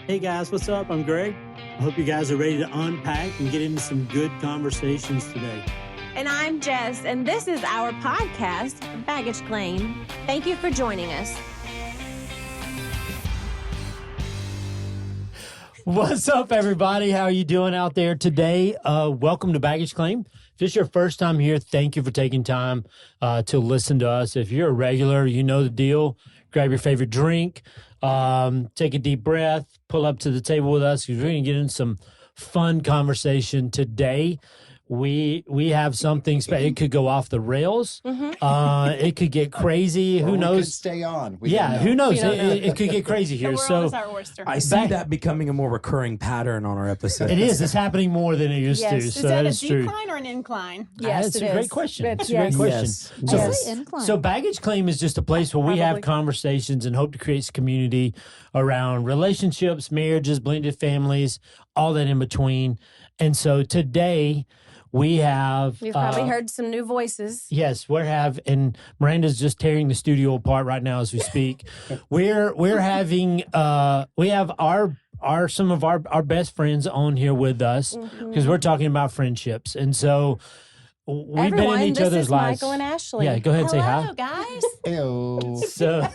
Hey guys, what's up? I'm Greg. I hope you guys are ready to unpack and get into some good conversations today. And I'm Jess, and this is our podcast, Baggage Claim. Thank you for joining us. What's up, everybody? How are you doing out there today? Welcome to Baggage Claim. If it's your first time here, thank you for taking time to listen to us. If you're a regular, you know the deal. Grab your favorite drink, take a deep breath, pull up to the table with us because we're going to get in some fun conversation today. We have something special. It could go off the rails. It could get crazy. Who knows? We could stay on. Who knows? It could get crazy here. So I see that becoming a more recurring pattern on our episodes. It is. It's happening more than it used to. Is So that that a is true. decline or an incline? Yes, That's it a great is. question. It's a Yes. great question. Yes. So Baggage Claim is just a place where we have conversations and hope to create some community around relationships, marriages, blended families, all that in between. And so today we've probably heard some new voices. Yes, and Miranda's just tearing the studio apart right now as we speak. we have some of our best friends on here with us because we're talking about friendships. And so we've been in each other's lives. Michael and Ashley. Yeah, go ahead and say hi. Hello, guys. Ew. So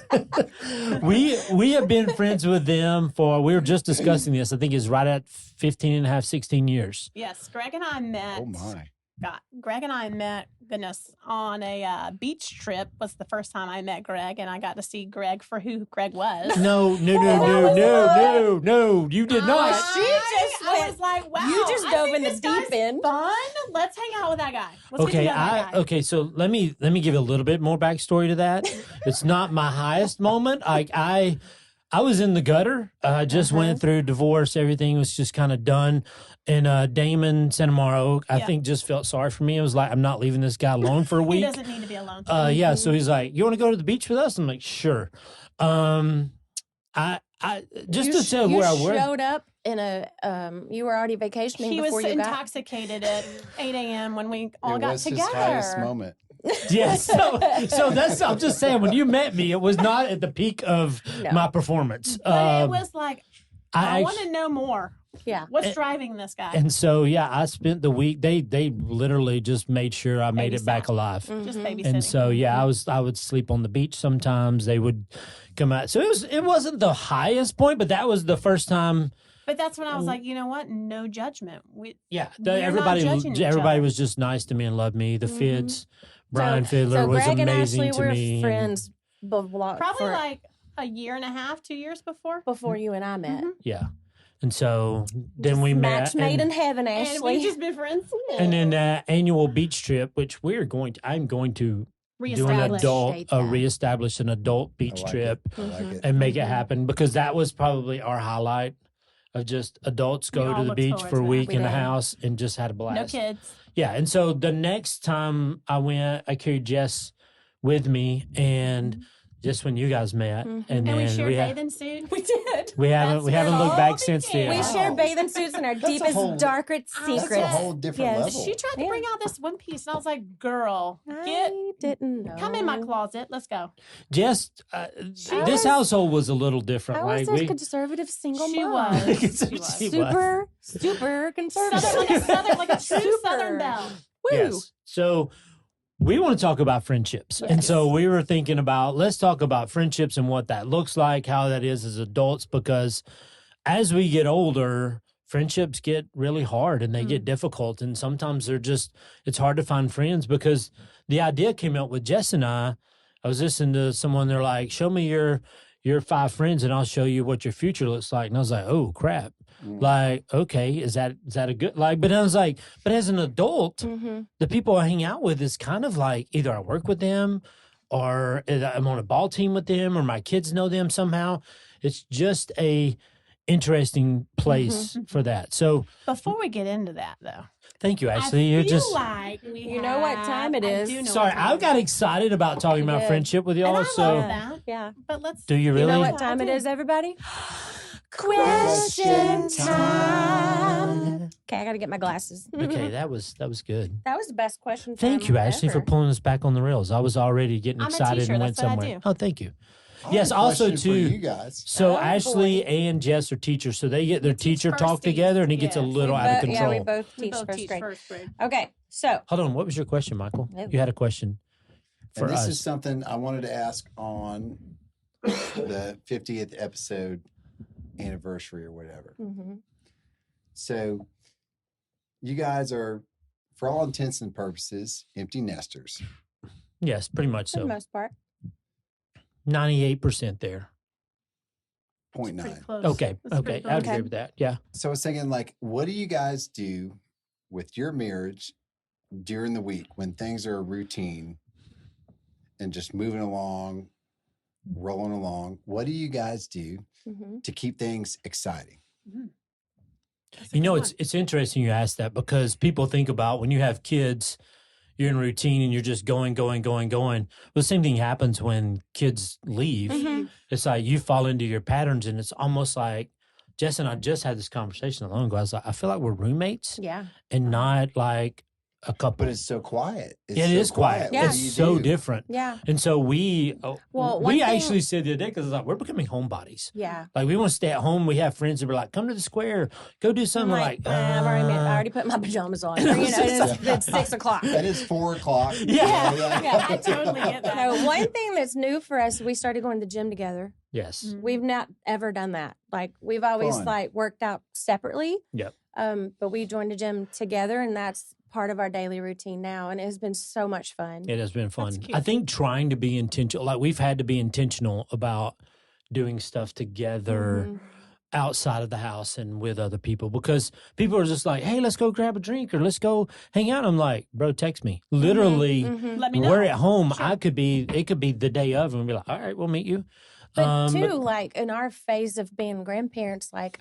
we have been friends with them we were just discussing this. I think it's right at 15 and a half, 16 years. Yes, Greg and I met. Oh my. Greg and I met, on a beach trip. Was the first time I met Greg, and I got to see Greg for who Greg was. No, you did not. I was like, wow. You just dove in the deep end. Fun. Let's hang out with that guy. Let's get to know that guy. Okay. So let me give a little bit more backstory to that. It's not my highest moment. I was in the gutter. I just went through divorce. Everything was just kind of done. And Damon Santa Mauro, I think, just felt sorry for me. It was like, I'm not leaving this guy alone for a week. He doesn't need to be alone. Yeah. So he's like, you want to go to the beach with us? I'm like, sure. I just to tell where I work. You showed up in you were already vacationing before you got. He was intoxicated at 8 a.m. when we all got together. It was his highest moment. Yes. So that's, I'm just saying, when you met me, it was not at the peak of my performance. But it was like, I want to know more. Yeah. What's driving this guy? And so, I spent the week, they literally just made sure I made it back alive. Just babysitting. And so, I would sleep on the beach sometimes. They would come out. So it wasn't the highest point, but that was the first time. But that's when I was like, you know what? No judgment. Everybody was just nice to me and loved me. The Fids, Brian Fiddler was Greg amazing and Ashley to me. were friends probably like a year and a half, 2 years before you and I met. Yeah. And so then we met. Match made in heaven, Ashley. And we've just been friends. And then that annual beach trip, which I'm going to do reestablish an adult beach trip and make it happen, because that was probably our highlight of just adults go to the beach for a week in the house and just had a blast. No kids. Yeah. And so the next time I went, I carried Jess with me, and just when you guys met, and then we shared bathing suits. We did. We haven't looked back since then. We shared bathing suits and our deepest, darkest secrets. That's a whole different level. She tried to bring out this one piece, and I was like, "Girl, didn't know. Come in my closet. Let's go." Jess, this household was a little different. I was a conservative single she mom. Was. Super conservative. like a true Southern belle. Woo. Yes. So we want to talk about friendships. Yes. And so we were thinking about, let's talk about friendships and what that looks like, how that is as adults, because as we get older, friendships get really hard and they get difficult. And sometimes it's hard to find friends, because the idea came up with Jess and I was listening to someone, they're like, show me your 5 friends and I'll show you what your future looks like. And I was like, oh crap. Like, okay, is that a good, like, but I was like, but as an adult, the people I hang out with is kind of like, either I work with them or I'm on a ball team with them or my kids know them somehow. It's just a interesting place for that. So before we get into that though, thank you, Ashley. you know what time it is. Sorry, I got excited about talking about friendship with y'all. And I love that. Yeah. But let's. Do you really? You know what time it is, everybody? Question time. Okay, I got to get my glasses. Okay, that was good. That was the best question. Thank you, Ashley, for pulling us back on the rails. I was already getting I'm a excited teacher, and went that's what I somewhere. do. Oh, thank you. Yes, I have a also question for too. you guys. So Oh, Ashley boy. and Jess are teachers, so they get their teach teacher talk firsties. together, and it gets a Yes. little out of But, control. yeah, we both We teach both first teach grade. first grade. Okay, so Hold on, what was your question, Michael? Oh. You had a question for And this us. is something I wanted to ask on the 50th episode anniversary or whatever. mhm. So you guys are, for all intents and purposes, empty nesters. Yes, pretty much for the so. most part. 98% there. Point Pretty nine. close. Okay, That's pretty okay, I would close. agree with that. Yeah. So I was thinking, like, what do you guys do with your marriage during the week when things are routine and just moving along, rolling along? What do you guys do Mhm. to keep things exciting? That's a You know, good it's interesting you ask that because people think about when you have kids, you're in routine and you're just going. Well, the same thing happens when kids leave. Mhm. It's like you fall into your patterns, and it's almost like Jess and I just had this conversation long ago. I was like, I feel like we're roommates Yeah. and not like a couple. But it's so quiet. It's It so is quiet. Yeah. What It's do you so do? different. Yeah. And so we Well, one we thing- actually said the other day because like we're becoming homebodies. Yeah. Like we want to stay at home. We have friends that were like, come to the square, go do I'm something. We're like, I already put my pajamas on. Or, you know, it's 6 o'clock. That is 4 o'clock. Yeah. Yeah. I totally get that. No, one thing that's new for us, we started going to the gym together. yes. Mhm. We've not ever done that. Like we've always Fun. like worked out separately. Yep. But we joined the gym together, and that's part of our daily routine now, and it has been so much fun. It has been fun. cute. I think trying to be intentional, like we've had to be intentional about doing stuff together Mhm. outside of the house and with other people because people are just like, hey, let's go grab a drink or let's go hang out. I'm like, bro, text me. Literally, Mhm. Let me know. we're at home. Sure. It could be the day of, and we'll be like, all right, we'll meet you. But too, like in our phase of being grandparents, like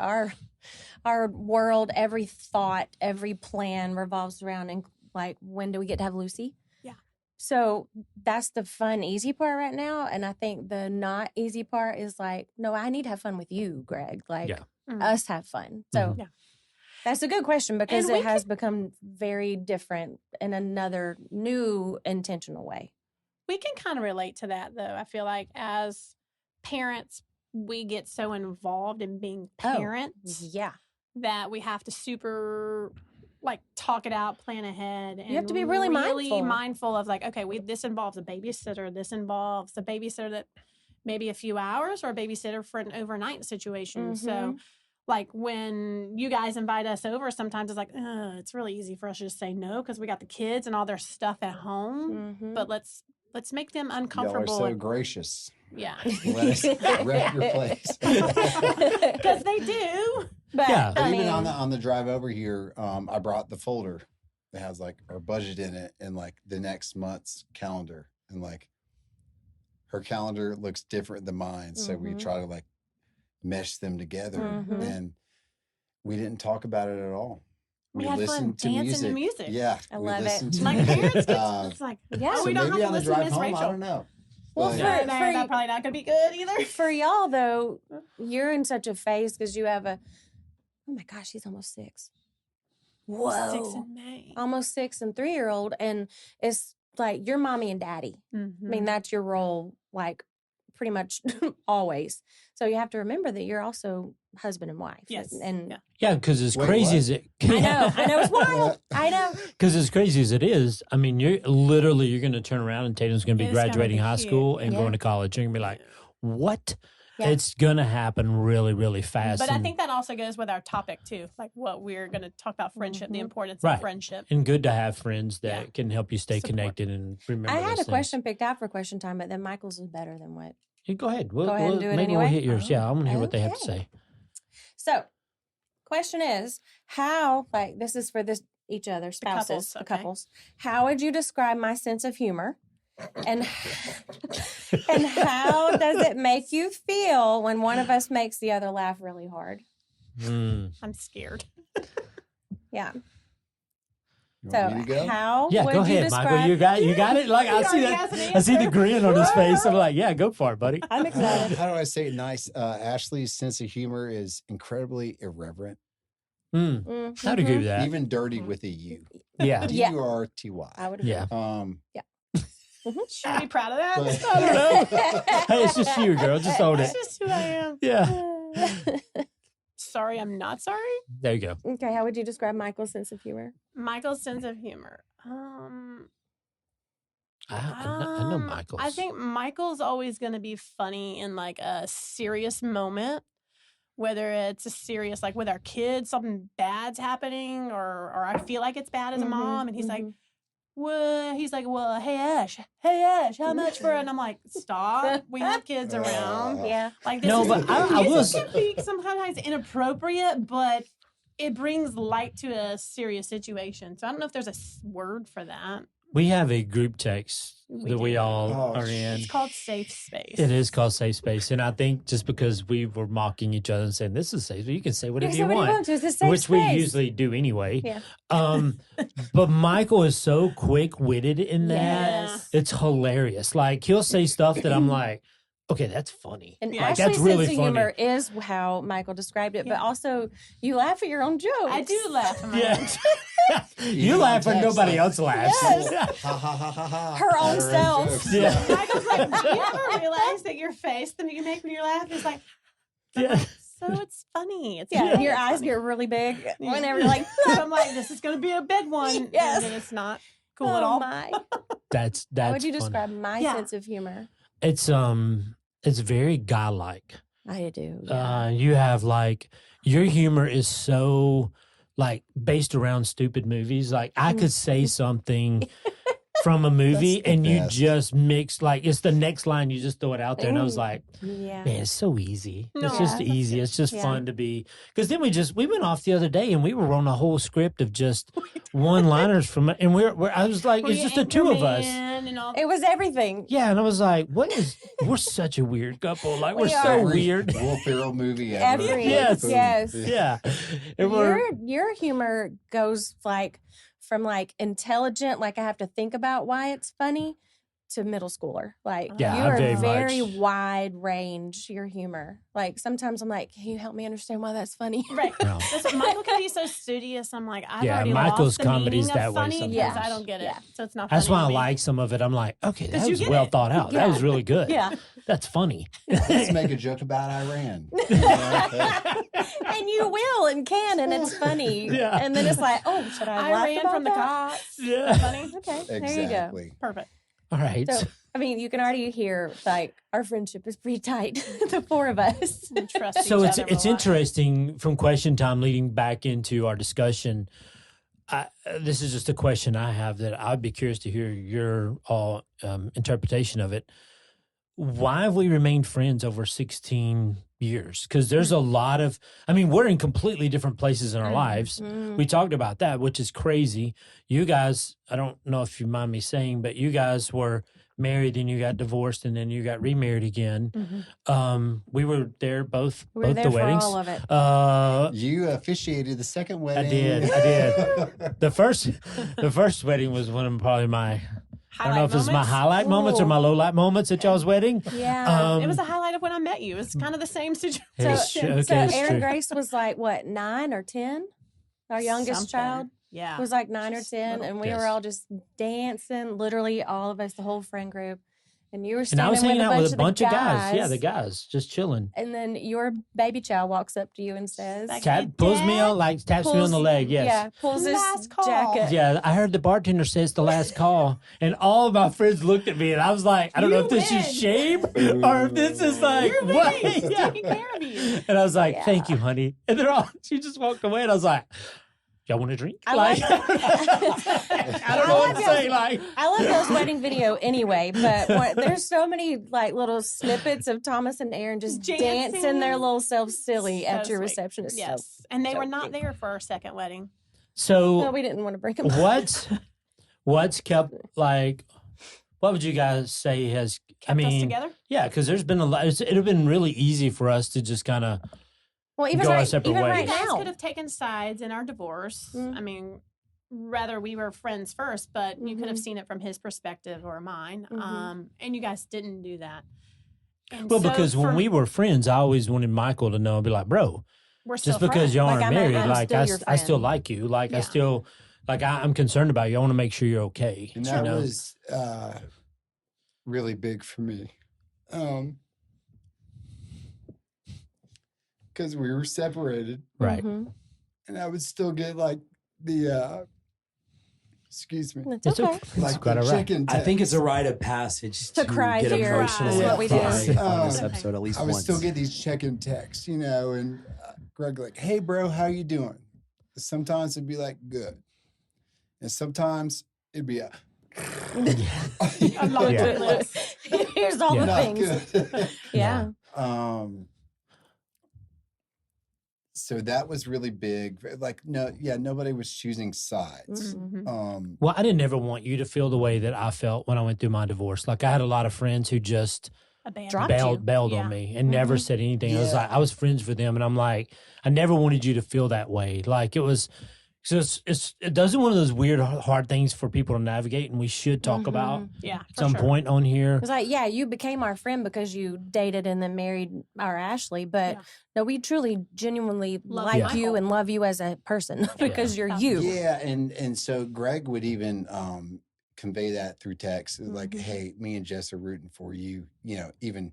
our world, every thought, every plan revolves around and like when do we get to have Lucy? Yeah. So that's the fun, easy part right now. And I think the not easy part is like, no, I need to have fun with you, Greg. Like Yeah. Mhm. us have fun. So Yeah. that's a good question because And we it has become very different in another new intentional way. We can kind of relate to that, though. I feel like as parents, we get so involved in being Oh, parents Yeah. that we have to super like talk it out, plan ahead, and You have to be really mindful. mindful of like, okay, this involves a babysitter. This involves a babysitter that maybe a few hours or a babysitter for an overnight situation. So, Mhm. like when you guys invite us over, sometimes it's like, it's really easy for us to just say no because we got the kids and all their stuff at home. Mhm. But let's make them Y'all are uncomfortable. so gracious. Yeah, Let us wreck your place. because they do. But Yeah. But I even mean, on the drive over here, I brought the folder that has like our budget in it and like the next month's calendar, and like her calendar looks different than mine, so we Mhm. try to like mesh them together, Mhm. and we didn't talk about it at all. We had fun dancing to music. Yeah, I we love it. listened to Like parents, music. it's like, Yeah. oh, So we don't maybe have on to the listen to drive Miss home, I Rachel. don't know. Well, But- for- No, that's probably not going to be good either. for y'all though, you're in such a phase because you have oh my gosh, he's almost 6. Whoa. 6 in May. Almost 6 and 3-year-old. And it's like you're mommy and daddy. I mean, that's your role, like pretty much always. So you have to remember that you're also husband and wife. Yes. And Yeah. Yeah, because as Wait, crazy what? as it, I know it's wild. I know. Because as crazy as it is, I mean, you're going to turn around and Tatum's going to be It's gonna graduating be high huge. school and Yeah. going to college. You're going to be like, what? Yeah. It's going to happen really, really fast. But I and, think that also goes with our topic too, like what we're going to talk about friendship, the Mhm. importance Right. of friendship. and good to have friends that Yeah. can help you stay Support. connected and remember I those had a things. question picked out for question time, but then Michael's is better than what. Yeah, go ahead. Go ahead and do it maybe anyway? we'll hit yours. Yeah, I want to hear what they have to Okay. say. So, question is, how, like, this is for each other, spouses, couples, the okay. couples. How would you describe my sense of humor? And and how does it make you feel when one of us makes the other laugh really hard? Mm. I'm scared. Yeah. You So, want me to go? how Yeah, would go you ahead, describe? Michael. You got it. Like I He see already that. has an I see the answer. grin on his face. I'm like, yeah, go for it, buddy. I'm excited. How do I say it nice? Ashley's sense of humor is incredibly irreverent, Mm. I'd agree with that. even dirty Mhm. with a U. Yeah. Yeah. D-U-R-T-Y. I would agree. Yeah. Um, Yeah. Should be proud of that. But- I don't know. Hey, it's just you, girl. Just own it. That's just who I am. Yeah. Sorry, I'm not sorry. There you go. Okay, how would you describe Michael's sense of humor? Michael's sense of humor. I know Michael's. I think Michael's always going to be funny in like a serious moment, whether it's a serious, like with our kids, something bad's happening, or I feel like it's bad as a mom, and he's like, well, hey Ash, how much for it? And I'm like, stop, we have kids around. Yeah. Like this No, is, but I this was. can be sometimes inappropriate, but it brings light to a serious situation. So I don't know if there's a word for that. We have a group text We that we do. all Oh, are in. It's called Safe Space. It is called Safe Space. And I think just because we were mocking each other and saying, this is safe, you can say whatever you want, It's a safe which we space. usually do anyway. Yeah. But Michael is so quick-witted in that. Yes. It's hilarious. Like, he'll say stuff that I'm like, okay, that's funny. And Yeah. Like, Ashley's that's really sense of funny. humor is how Michael described it, Yeah. but also you laugh at your own jokes. I do laugh. At my Yeah. own. You laugh when text, nobody like, else laughs. Yes. Ha ha ha ha ha. Her own self. jokes. Yeah. Michael's like, do you ever realize that your face that you make when you laugh is like, Yeah. so it's funny. It's Yeah, funny, your it's eyes funny. get really big Yeah. whenever you're like, So I'm like, this is going to be a big one. Yes. And then it's not cool at oh all. my. That's How would you funny. describe my Yeah. sense of humor? It's very guy-like. I do. You have like your humor is so like based around stupid movies. Like I could say something from a movie That's the and you best. just mix like it's the next line, you just throw it out there. And I was Ooh. like, Yeah. man, it's so easy. It's No. just Yeah. easy. It's just Yeah. fun to be because then we went off the other day and we were on a whole script of just one-liners from it. And I was like, it's just the two of us. And all. It was everything. Yeah, and I was like, we're such a weird couple. Like we're We so are. Every weird. Will Ferrell movie ever. Every- Yes. yes. Yeah. And we're Your humor goes like from like intelligent, like I have to think about why it's funny, to middle schooler. Like Yeah, you are very very much. wide range, your humor. Like sometimes I'm like, can you help me understand why that's funny? Right. No. That's what Michael can be so studious. I'm like, I've Yeah, already Michael's lost the comedy's meaning of that way funny because sometimes. I don't get it. Yeah. So it's not That's funny why to I me. like some of it. I'm like, okay, that 'Cause you was get well it. thought out. Yeah. That was really good. Yeah. That's funny. Let's make a joke about Iran. And you will and can, and it's funny. Yeah. And then it's like, oh, should I, I laugh ran about from the that? cops. Yeah. Funny. Okay, there you go. Exactly. Perfect. All right. So, I mean, you can already hear like our friendship is pretty tight, the four of us. We trust So each it's other it's a lot. interesting from question time leading back into our discussion. This is just a question I have that I'd be curious to hear your all interpretation of it. Why have we remained friends over 16 years? Because there's a lot of, I mean, we're in completely different places in our lives. Mm. We talked about that, which is crazy. You guys, I don't know if you mind me saying, but you guys were married and you got divorced and then you got remarried again. We were there both We were there the for weddings. all of it. You officiated the second wedding. did. The first wedding was one of probably my, I don't know if it's my highlight moments or my low light moments at y'all's wedding. Yeah. It was a highlight of when I met you. It was kind of the same situation. It is true. Okay, so it's Aaron true. Grace was like what, 9 or 10? Our youngest Something. child Yeah. was like 9 or Just 10, little. and we Yes. were all just dancing, literally all of us, the whole friend group. And you were And standing I was hanging out with a bunch of of the guys. Yeah, the guys just chilling. And then your baby child walks up to you and says, Like, Pulls me on, like taps me on the leg. Yes. Yeah, pulls his Last call. jacket. Yeah, I heard the bartender say it's the last call, and all of my friends looked at me, and I was like, I don't know if this win. is shame or if this is like You're what. He's Yeah. taking care of you. And I was like, Yeah. thank you, honey. And they're all, she just walked away, and I was like, y'all want a drink? I Like, like- I don't know what to say. Like, I love those wedding video anyway, but there's so many like little snippets of Thomas and Aaron just dancing their little self silly at So your sweet. reception. It's Yes. And they so were not cute. there for our second wedding. so No, we didn't want to break them up. what's kept like? What would you guys say has? Kept I us mean, together. yeah, because there's been a lot. It'd have been really easy for us to just kind of. Well, even Go our right, separate even ways. right You guys now. could have taken sides in our divorce. Mm. I mean, rather we were friends first, but you could have Mhm. seen it from his perspective or mine. Mhm. And you guys didn't do that. And Well, so because when for- we were friends, I always wanted Michael to know, I'd be like, bro, we're still just because friends. y'all Like, aren't I'm married, still your I still friend. like you. Like, I Yeah. still, like, I'm concerned about you. I want to make sure you're okay. And you that know? was really big for me. Because we were separated, Right. Mm-hmm. and I would still get like the excuse me, It's okay. like quite the all right. chicken. I think it's a text. rite of passage To cry get here. emotional That's and what we cry do. on this Um, episode at least I would once. still get these check-in texts, you know, and Greg like, "Hey, bro, how you doing?" Sometimes it'd be like, "Good," and sometimes it'd be a A long Yeah. list. Here's all the not things. good. Yeah. So that was really big. Like, nobody was choosing sides. Mhm. Well, I didn't ever want you to feel the way that I felt when I went through my divorce. Like I had a lot of friends who just Abandoned. Dropped you. bailed Yeah. on me and never Mhm. said anything. Yeah. I was friends with them, and I'm like, I never wanted you to feel that way. Like it was, so it does one of those weird, hard things for people to navigate, and we should talk about Yeah, at for some sure. point on here. It's like, yeah, you became our friend because you dated and then married our Ashley, but Yeah. no, we truly, genuinely Love like Michael. you and love you as a person because you're Yeah. you. Yeah, and so Greg would even convey that through text, like, Mhm. "Hey, me and Jess are rooting for you. You know, even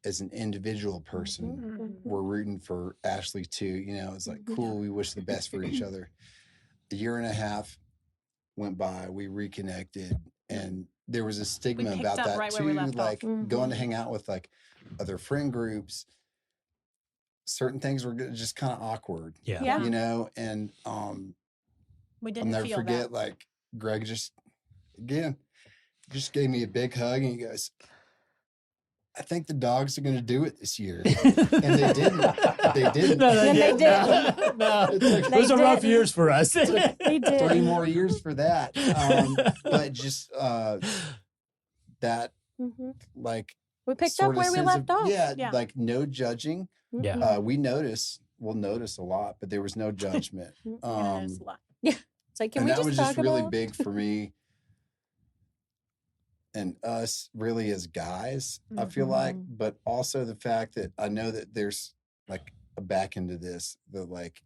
as an individual person, Mhm. we're rooting for Ashley too. You know, it's like Mhm. cool. We wish the best for each other." A year and a half went by. We reconnected, and there was a stigma picked about up that right where too. we left off. Like Mhm. going to hang out with like other friend groups. Certain things were just kind of awkward, Yeah. Yeah. you know, and We I'll didn't never feel forget, that. like, Greg just gave me a big hug and he goes, "I think the dogs are going to do it this year." And they didn't. They didn't. No, And they didn't. No. It's like They Those are rough didn't. years for us. They 3 did. more years for that. But just that, Mhm. like, We picked sort up of where we sense left of, off. yeah, Yeah. like no judging. Yeah. Mhm. We'll notice a lot, but there was no judgment. Yeah, it is a lot. It's like, can And we that just was talk just really about? big for me and us really as guys, I feel like, Mhm. but also the fact that I know that there's like a back into this, that like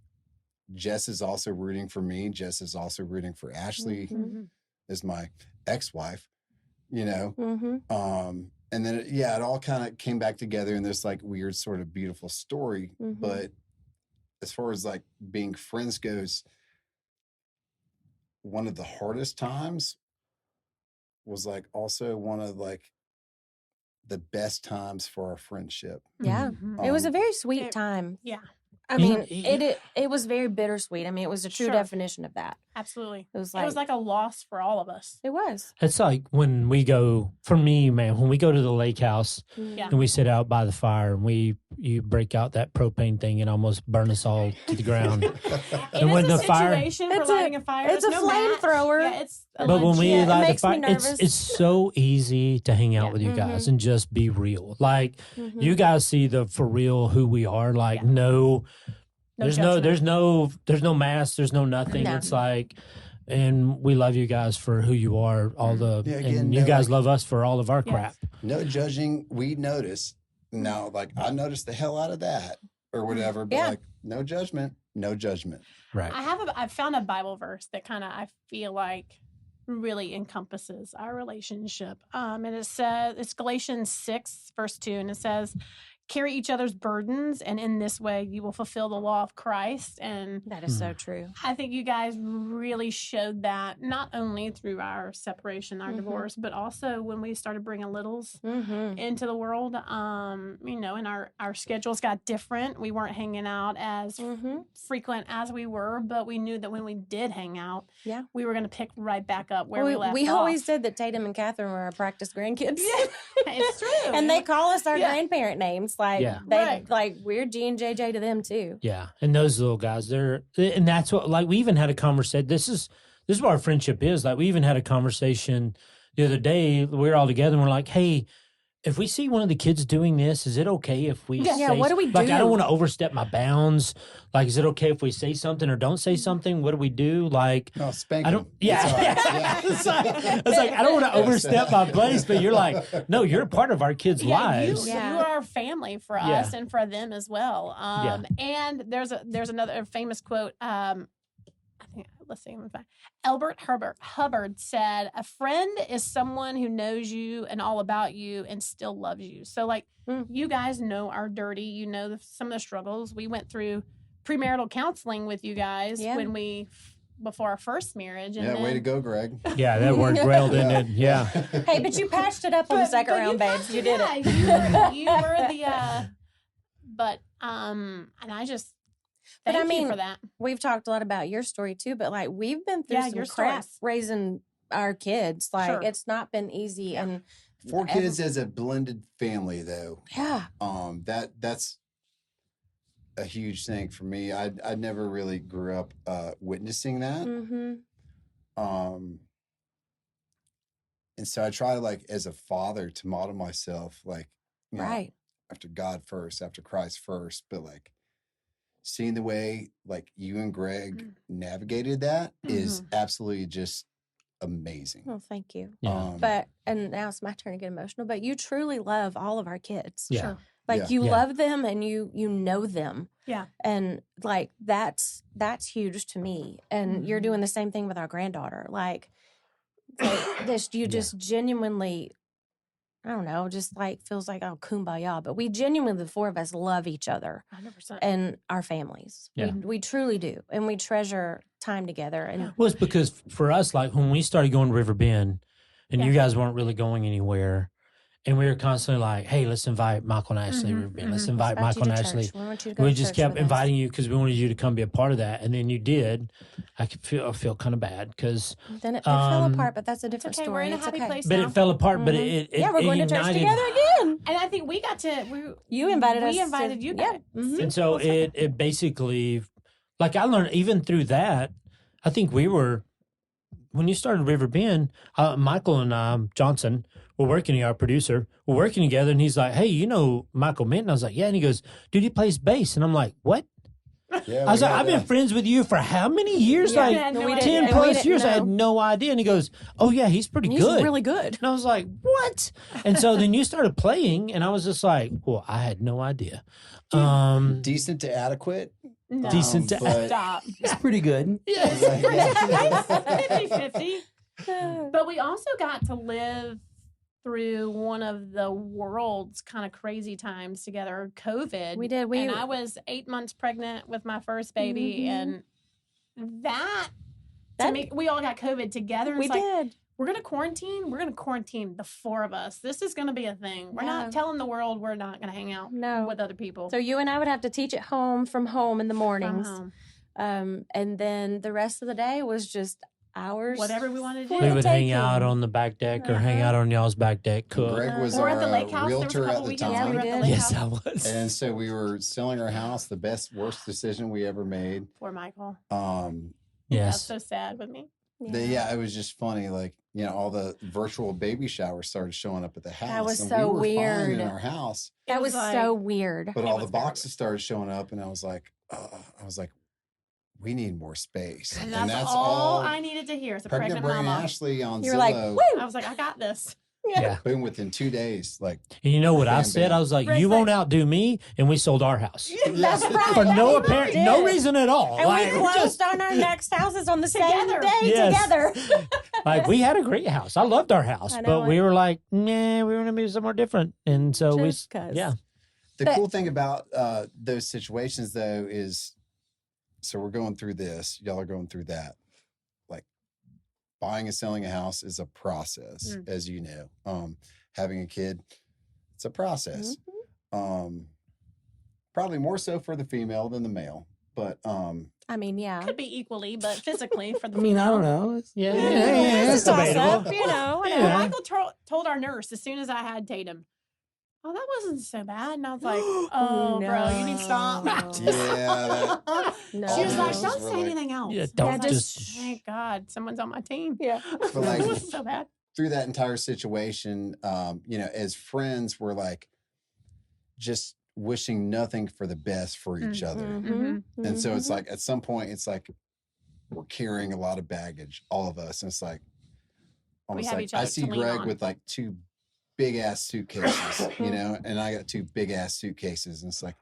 Jess is also rooting for me. Jess is also rooting for Ashley Mhm. as my ex-wife, you know? Mhm. And then, it all kind of came back together in this like weird sort of beautiful story. Mhm. But as far as like being friends goes, one of the hardest times was like also one of like the best times for our friendship. Yeah. Mhm. It was a Um, very sweet it- time. Yeah, I You- mean, you- it was very bittersweet. I mean, it was a true Sure. definition of that. absolutely. It was It was like a loss for all of us. it was. It's like when we go, for me, man, when we go to the lake house Yeah. and we sit out by the fire and you break out that propane thing and almost burn us all to the ground. And when it's the a fire- situation for It's a- lighting a fire. it's There's a no match. flamethrower. Yeah, it's a But when we Yeah, it light the makes me fire, nervous. it's so easy to hang out Yeah. with you guys Mhm. and just be real. Like Mhm. you guys see the for real who we are. Like Yeah. no, there's judgment. no mask, there's no nothing. No. It's like, and we love you guys for who you are. All the Yeah, again, and you no, guys like- love us for all of our Yes. crap. No judging. We notice now, like I noticed the hell out of that or whatever, but Yeah. like no judgment, no judgment. Right. I've found a Bible verse that kind of I feel like really encompasses our relationship. And it says it's Galatians 6 verse 2, and it says, "Carry each other's burdens, and in this way you will fulfill the law of Christ." And That is so true. I think you guys really showed that not only through our separation, our Mhm. divorce, but also when we started bringing littles Mm-hmm. into the world. You know, and our schedules got different. We weren't hanging out as Mm-hmm. frequent as we were, but we knew that when we did hang out, Yeah. we were going to pick right back up where we left we off. always said that Tatum and Catherine were our practice grandkids. It's true. And they call us our Yeah. grandparent names. Like Yeah. they Right. like we're G and JJ to them too. Yeah, and those little guys, and that's what, like, we even had a conversation. This is what our friendship is. Like, we even had a conversation the other day. We were all together and we're like, hey, if we see one of the kids doing this, is it okay if we Yeah, say, what do we like, I do? don't want to overstep my bounds. Like, is it okay if we say something or don't say something? What do we do? Like, No, spank I don't, them. yeah. It's all right. It's like, I don't want to overstep my place, but you're like, no, you're a part of our kids' Yeah, lives. you Yeah. are our family for Yeah. us and for them as well. Yeah. And there's another famous quote. I think, let's see. Albert Hubbard said, "A friend is someone who knows you and all about you and still loves you." So, like, you guys know our dirty. You know some of the struggles we went through. Premarital counseling with you guys before our first marriage. And way to go, Greg. Yeah, that worked well, didn't it? Yeah. Hey, but you patched it up on the second round, babes. You did it. You were the. And I just. Thank you for that. We've talked a lot about your story too, but like we've been through some crap raising our kids. Like it's not been easy. And 4 kids as a blended family, though. Yeah. That's a huge thing for me. I never really grew up witnessing that. Mm-hmm. And so I try, like, as a father, to model myself, like, you know, after God first, after Christ first, but like seeing the way like you and Greg navigated that is absolutely just amazing. Well, thank you. Yeah. And now it's my turn to get emotional, but you truly love all of our kids. Yeah. Sure. Like you love them and you know them. Yeah. And like that's huge to me. And you're doing the same thing with our granddaughter. Like this just genuinely, I don't know, just like feels like kumbaya. But we genuinely, the 4 of us, love each other 100%. and our families. Yeah. We truly do. And we treasure time together. And Well, it's because for us, like when we started going to River Bend and you guys weren't really going anywhere, and we were constantly like, hey, let's invite Michael and Ashley to River Bend. Let's invite Michael and Ashley. We just kept inviting you because we wanted you to come be a part of that. And then you did. I feel kind of bad because then it fell apart, but that's a different story. We're in a happy place but now. it fell apart, but it we're going to church together again. And I think we got to. You invited us. We invited you guys. And so it basically, like I learned even through that, I think we were, when you started River Bend, Michael and Johnson were working, our producer, we're working together, and he's like, hey, you know Michael Minton? I was like, yeah. And he goes, dude, he plays bass. And I'm like, what? Yeah, I was like, I've been friends with you for how many years? Yeah, like 10 plus years. I had no idea. And he goes, oh, yeah, he's pretty good. He's really good. And I was like, what? And so then you started playing, and I was just like, well, I had no idea. Decent to adequate. No. Decent to Stop. It's pretty good. Yeah. 50-50. But we also got to live through one of the world's kind of crazy times together, COVID. We did. And I was 8 months pregnant with my first baby. And that to me, we all got COVID together. We did. We're going to quarantine. We're going to quarantine the 4 of us. This is going to be a thing. We're not telling the world we're not going to hang out with other people. So you and I would have to teach at home from home in the mornings. And then the rest of the day was just ours. Whatever we wanted to do. We would hang out on the back deck or hang out on y'all's back deck. Cook. Greg was Or our at the lake house. realtor at the time. Yeah, we did. Yes, I was. And so we were selling our house, the worst decision we ever made. Poor Michael. Yes. That's so sad with me. It was just funny. Like, you know, all the virtual baby showers started showing up at the house. That was and so we were weird. fine in our house. That was so weird. But all the boxes started showing up, and I was like, we need more space. And that's all I needed to hear as a pregnant Brain mama. Ashley on You were Zillow. like, woo! I was like, I got this. Yeah. Boom, within 2 days, like. And you know what I Bam, said? bam. I was like, Greg's you won't like- outdo me. And we sold our house. That's right. For no We apparent, did. no reason at all. And Like, we closed on our next houses on the same Together. day Yes. together. like we had a great house. I loved our house, I know but we were like, nah, we want to be somewhere different. And so Just 'cause. The cool thing about those situations, though, is so we're going through this, y'all are going through that. Like buying and selling a house is a process, as you know. Having a kid, it's a process. Probably more so for the female than the male, but I mean, yeah. Could be equally, but physically for the I mean, I female. don't know. Yeah. It's It's a toss-up, debatable. you know. Yeah. Michael told our nurse as soon as I had Tatum, oh, that wasn't so bad. And I was like, oh, bro, you need to stop. No. She was like, All don't nurses say were like- anything else. Yeah, I don't was just- Thank God, someone's on my team. Yeah. But like, It wasn't so bad. through that entire situation, you know, as friends, we're like just wishing nothing for the best for each other. And so it's like, at some point, it's like we're carrying a lot of baggage, all of us. And it's like, almost have like, each other I see to lean Greg on. with like 2 big ass suitcases, you know, and I got 2 big ass suitcases. And it's like,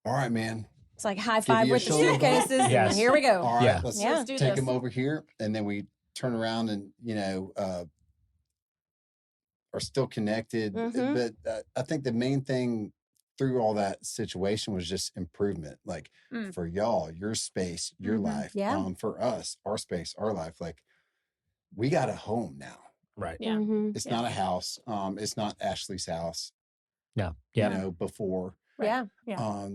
all right, man, It's like high five you a with the shoulder bump. suitcases. Yes. And here we go. All right, Yeah. let's Yeah. Let's do take this. them over here, and then we turn around and are still connected. Mhm. But I think the main thing through all that situation was just improvement. Like for y'all, your space, your life. Yeah. For us, our space, our life. Like we got a home now. Right. Yeah. Mhm. It's not a house. It's not Ashley's house. No. Yeah. Before. Right. Yeah. Yeah.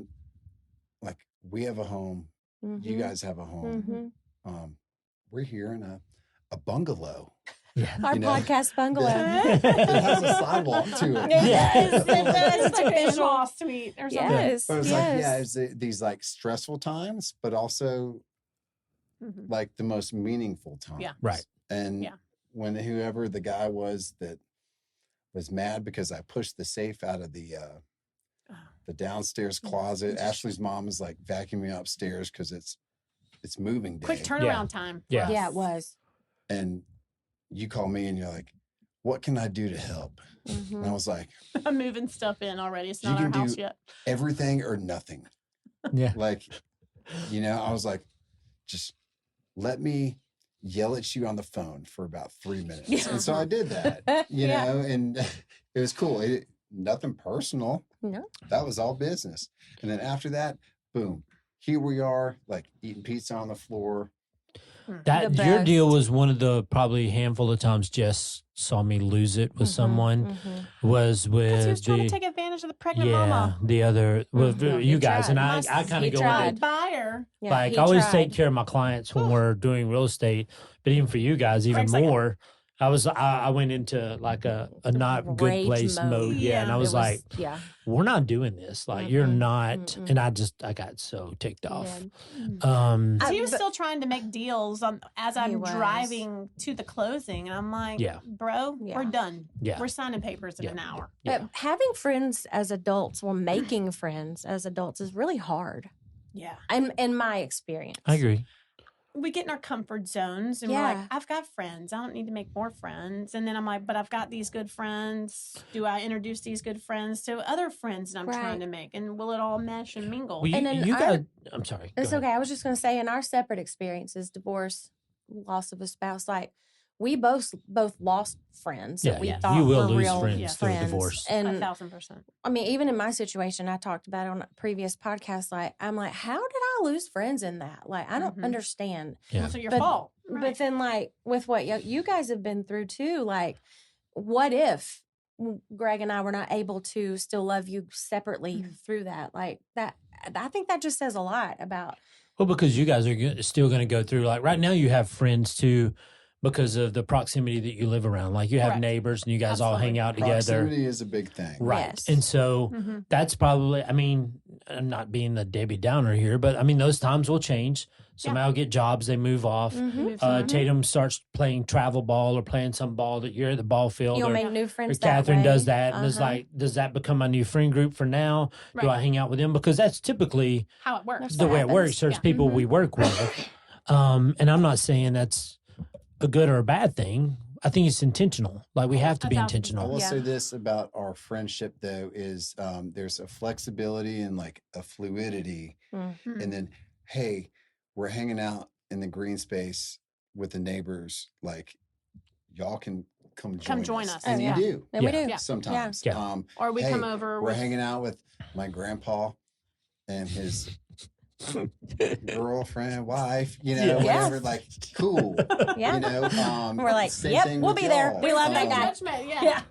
Like we have a home. You guys have a home. Mhm. We're here in a bungalow. Yeah. Our podcast bungalow. It has a sidewalk to it. Yes, it does. It's It's like an official. in-law suite or something. Yes. But it's yes. like, yeah, it's these like stressful times, but also Mhm. like the most meaningful times. Yeah. Right. And Yeah. when whoever the guy was that was mad because I pushed the safe out of the downstairs closet. Ashley's mom is like vacuuming upstairs because it's moving day. Quick turnaround time. for Yeah. us. Yeah, it was. And you call me and you're like, what can I do to help? Mm-hmm. And I was like, I'm moving stuff in already. It's You not our can house do- yet. everything or nothing. Yeah. Like, I was like, just let me yell at you on the phone for about 3 minutes. Yeah. And so I did that, Yeah. and it was cool. Nothing personal. No. That was all business. And then after that, boom, here we are, like eating pizza on the floor. That The your best. deal was one of the probably handful of times Jess saw me lose it with someone. Was Because with he was trying the to take advantage of the pregnant yeah mama. the other with Mhm. you He guys and tried. I kind He of go tried. into Good buyer. Yeah, like he I always tried. take care of my clients when we're doing real estate, but even for you guys even Greg's like, more. I went into like a not good Rage place mode. mode. Yeah. And I Yeah. was like, yeah. we're not doing this. Like you're Mm-mm. not. Mm-mm. And I got so ticked off. Yeah. So he was but- still trying to make deals as He I'm was. driving to the closing. And I'm like, Yeah. bro, Yeah. we're done. Yeah. We're signing papers in Yeah. an hour. Yeah. But having friends as adults, or making friends as adults, is really hard. Yeah. In my experience, I agree. We get in our comfort zones and we're Yeah. like, I've got friends. I don't need to make more friends. And then I'm like, but I've got these good friends. Do I introduce these good friends to other friends that I'm trying Right. to make? And will it all mesh and mingle? Well, And then you our- got. I'm sorry. Go It's ahead. okay. I was just going to say, in our separate experiences, divorce, loss of a spouse, like we both lost friends Yeah, that we yeah. thought You will were lose real friends through a friends. divorce. And 1,000%. I mean, even in my situation, I talked about it on a previous podcast. Like, I'm like, how did I lose friends in that? Like, I don't Mhm. understand. Yeah. Also your But- fault. But Right. then, like, with what you guys have been through too, like, what if Greg and I were not able to still love you separately through that? Like that, I think that just says a lot about. Well, because you guys are still going to go through, like right now you have friends too because of the proximity that you live around. Like you have Correct. neighbors and you guys all hang Absolutely. out together. Proximity is a big thing. Right. Yes. And so Mhm. that's probably, I mean, I'm not being the Debbie Downer here, but I mean, those times will change. Somebody will get jobs, they move off. Mhm. Move somewhere. Tatum starts playing travel ball or playing some ball that you're at the ball field. You'll or, make new or friends. Catherine that way. does that and is Uh-huh. like, does that become my new friend group for now? Do I Right. hang out with them? Because that's typically How it works. That's the what way it happens. works. There's Yeah. people Mm-hmm. we work with. And I'm not saying that's a good or a bad thing. I think it's intentional. Like we have to be 1,000%. I intentional. will Yeah. say this about our friendship though is there's a flexibility and like a fluidity, Mhm. and then hey, we're hanging out in the green space with the neighbors. Like y'all can come join us. and Oh, you yeah. do And we Yeah. do. Yeah. sometimes. Yeah. Or we hey, come over We're with hanging out with my grandpa and his girlfriend, wife, Yeah. whatever. Like, cool. Yeah. We're like, same yep, thing we'll with be there. y'all. We love that Same guy. judgment, yeah. Yeah.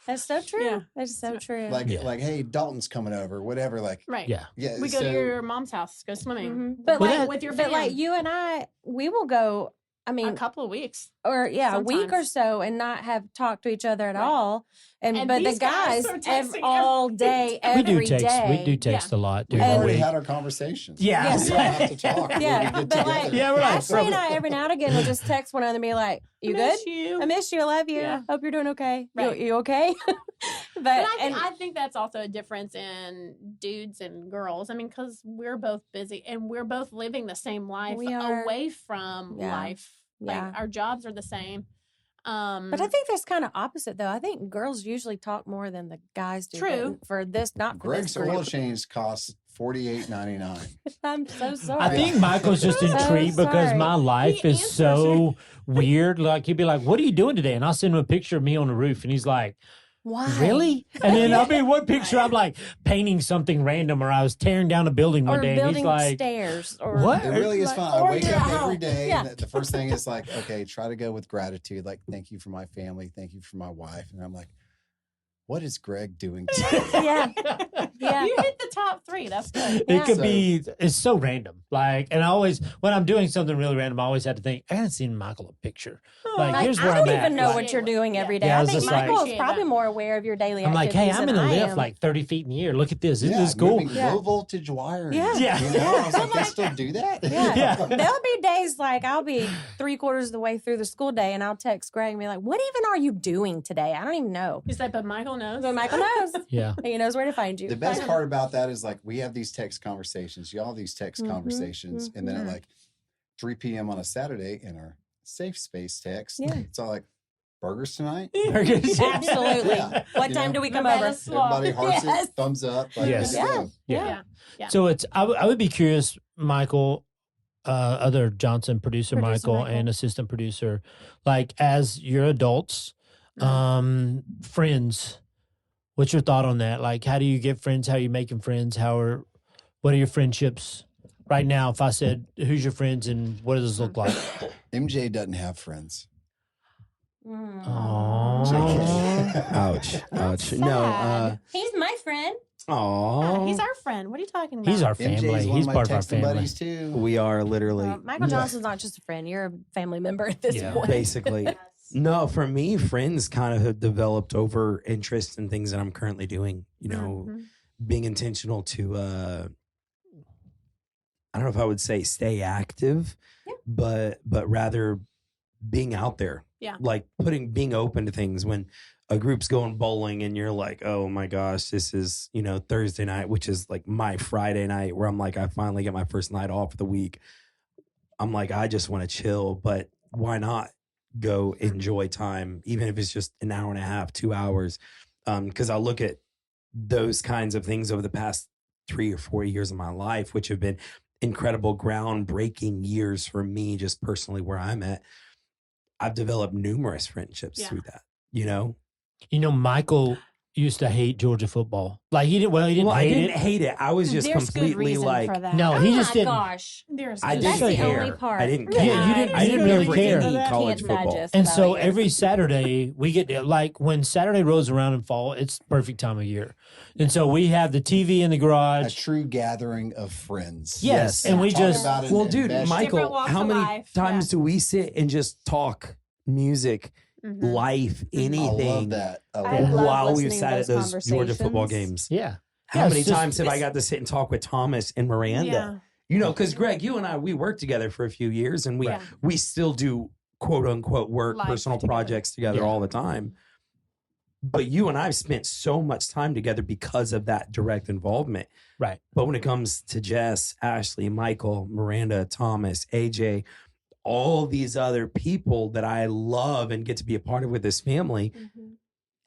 That's so true. Yeah. That's so true. Like, Yeah. like, hey, Dalton's coming over, whatever. Like, Right. Yeah. yeah. We go so, to your mom's house, go swimming. Mhm. But Well, like, that- with your but like fam. you and I, we will go. I mean, A couple of weeks. or a week or sometimes. so, and not have talked to each other at Right. all. And And but the these guys guys, are texting all day, We every do day. text. We do text a lot We've during the already week. had our conversations. Yeah. We don't have to talk. when we Yeah, get but like, together. Yeah, we're like, Ashley and I every now and again will just text one another and be like, "You I good? miss you. I miss you. I love you. Yeah. Hope you're doing okay. Right. You okay?" But and I think that's also a difference in dudes and girls. I mean, because we're both busy and we're both living the same life We are. away from Yeah. life. Yeah. Like our jobs are the same. But I think that's kind of opposite, though. I think girls usually talk more than the guys do. True. But for this, not for Greg's this oil group. change costs $48.99. I'm so sorry. I think Michael's just So intrigued because sorry. my life He is answers so weird. Like he'd be like, "What are you doing today?" And I'll send him a picture of me on the roof, and he's like, Why? "Really?" And then I'll be one picture. I'm like painting something random, or I was tearing down a building one Or day, and he's building like, stairs. Or "What?" It really is Like, fun. I or wake you're up out. every day, Yeah. and the first thing is like, okay, try to go with gratitude. Like, thank you for my family. Thank you for my wife. And I'm like, what is Greg doing today? Yeah. Yeah. You hit the top 3. That's good. It could So- be, it's so random. Like, and I always, when I'm doing something really random, I always have to think, I haven't seen Michael a picture. Like, Like, here's where I don't I'm at. even know Like, what you're doing every day. Yeah, I I was think just like- Michael is probably more aware of your daily I'm like, activities hey, I'm in than a I lift am. like 30 feet in the air. Look at this. Isn't Yeah, this cool? moving Yeah. low voltage wiring. Yeah. Yeah. You know? I was like, they still do that? Yeah. Yeah. There'll be days like I'll be 3/4 of the way through the school day and I'll text Greg and be like, what even are you doing today? I don't even know. He's like, but Michael knows. But Michael knows. Yeah. He knows where to find you. The best part about that is like we have these text conversations, y'all have these text Mhm, conversations, and then at mhm. like 3 p.m. on a Saturday in our safe space text, Yeah. it's all like burgers tonight. Absolutely. Yeah. What You time know? do we come Remember over? to swap. Everybody hearts Yes. it, thumbs up. Like, Yes. let's go. Yeah. Yeah. So it's, I would be curious, Michael, other Johnson producer, Producer Michael, Michael. and assistant producer, like as your adults, Mm. friends, what's your thought on that? Like, how do you get friends? How are you making friends? What are your friendships right now? If I said, who's your friends and what does this look like? MJ doesn't have friends. Mm. Aww. Ouch. Ouch. Sad. No. He's my friend. Aw. He's our friend. What are you talking about? He's our MJ family. is one He's of my part of our texting family. buddies too. We are literally Michael Johnson's not just a friend. You're a family member at this Yeah. point. basically. No, for me, friends kind of have developed over interest in things that I'm currently doing. You know, Mhm. being intentional to I don't know if I would say stay active, Yeah. but rather being out there. Yeah. Like being open to things when a group's going bowling and you're like, oh my gosh, this is, Thursday night, which is like my Friday night where I'm like, I finally get my first night off of the week. I'm like, I just want to chill, but why not go enjoy time, even if it's just an hour and a half, 2 hours? Because I look at those kinds of things over the past 3 or 4 years of my life, which have been incredible, groundbreaking years for me, just personally where I'm at. I've developed numerous friendships Yeah. through that, you know? Michael used to hate Georgia football. Like he didn't hate I didn't it. hate it. I was just There's good completely reason like, for that. No, he oh just my didn't. gosh. There's I good didn't That's the care. only part. I didn't Yeah, care. you didn't- I didn't never really care. freaking Can't college nudge football. us And about so it. every Saturday we get like when Saturday rolls around in fall, it's the perfect time of year. And so we have the TV in the A garage. true gathering of friends. Yes, and we Talk just about it Well, and dude, mesh- Different Michael, walks how of many life, times yeah. do we sit and just talk music, Mhm. life, I love anything that. I I love love while we listening to sat at those those Georgia football conversations. games? Yeah. How Yeah, many it's just- times have I got to sit and talk with Thomas and Miranda? Yeah. You know, because Greg, you and I, we worked together for a few years, and Right. we still do quote unquote work, Life personal together. projects together Yeah. all the time. But you and I've spent so much time together because of that direct involvement. Right. But when it comes to Jess, Ashley, Michael, Miranda, Thomas, AJ, all these other people that I love and get to be a part of with this family,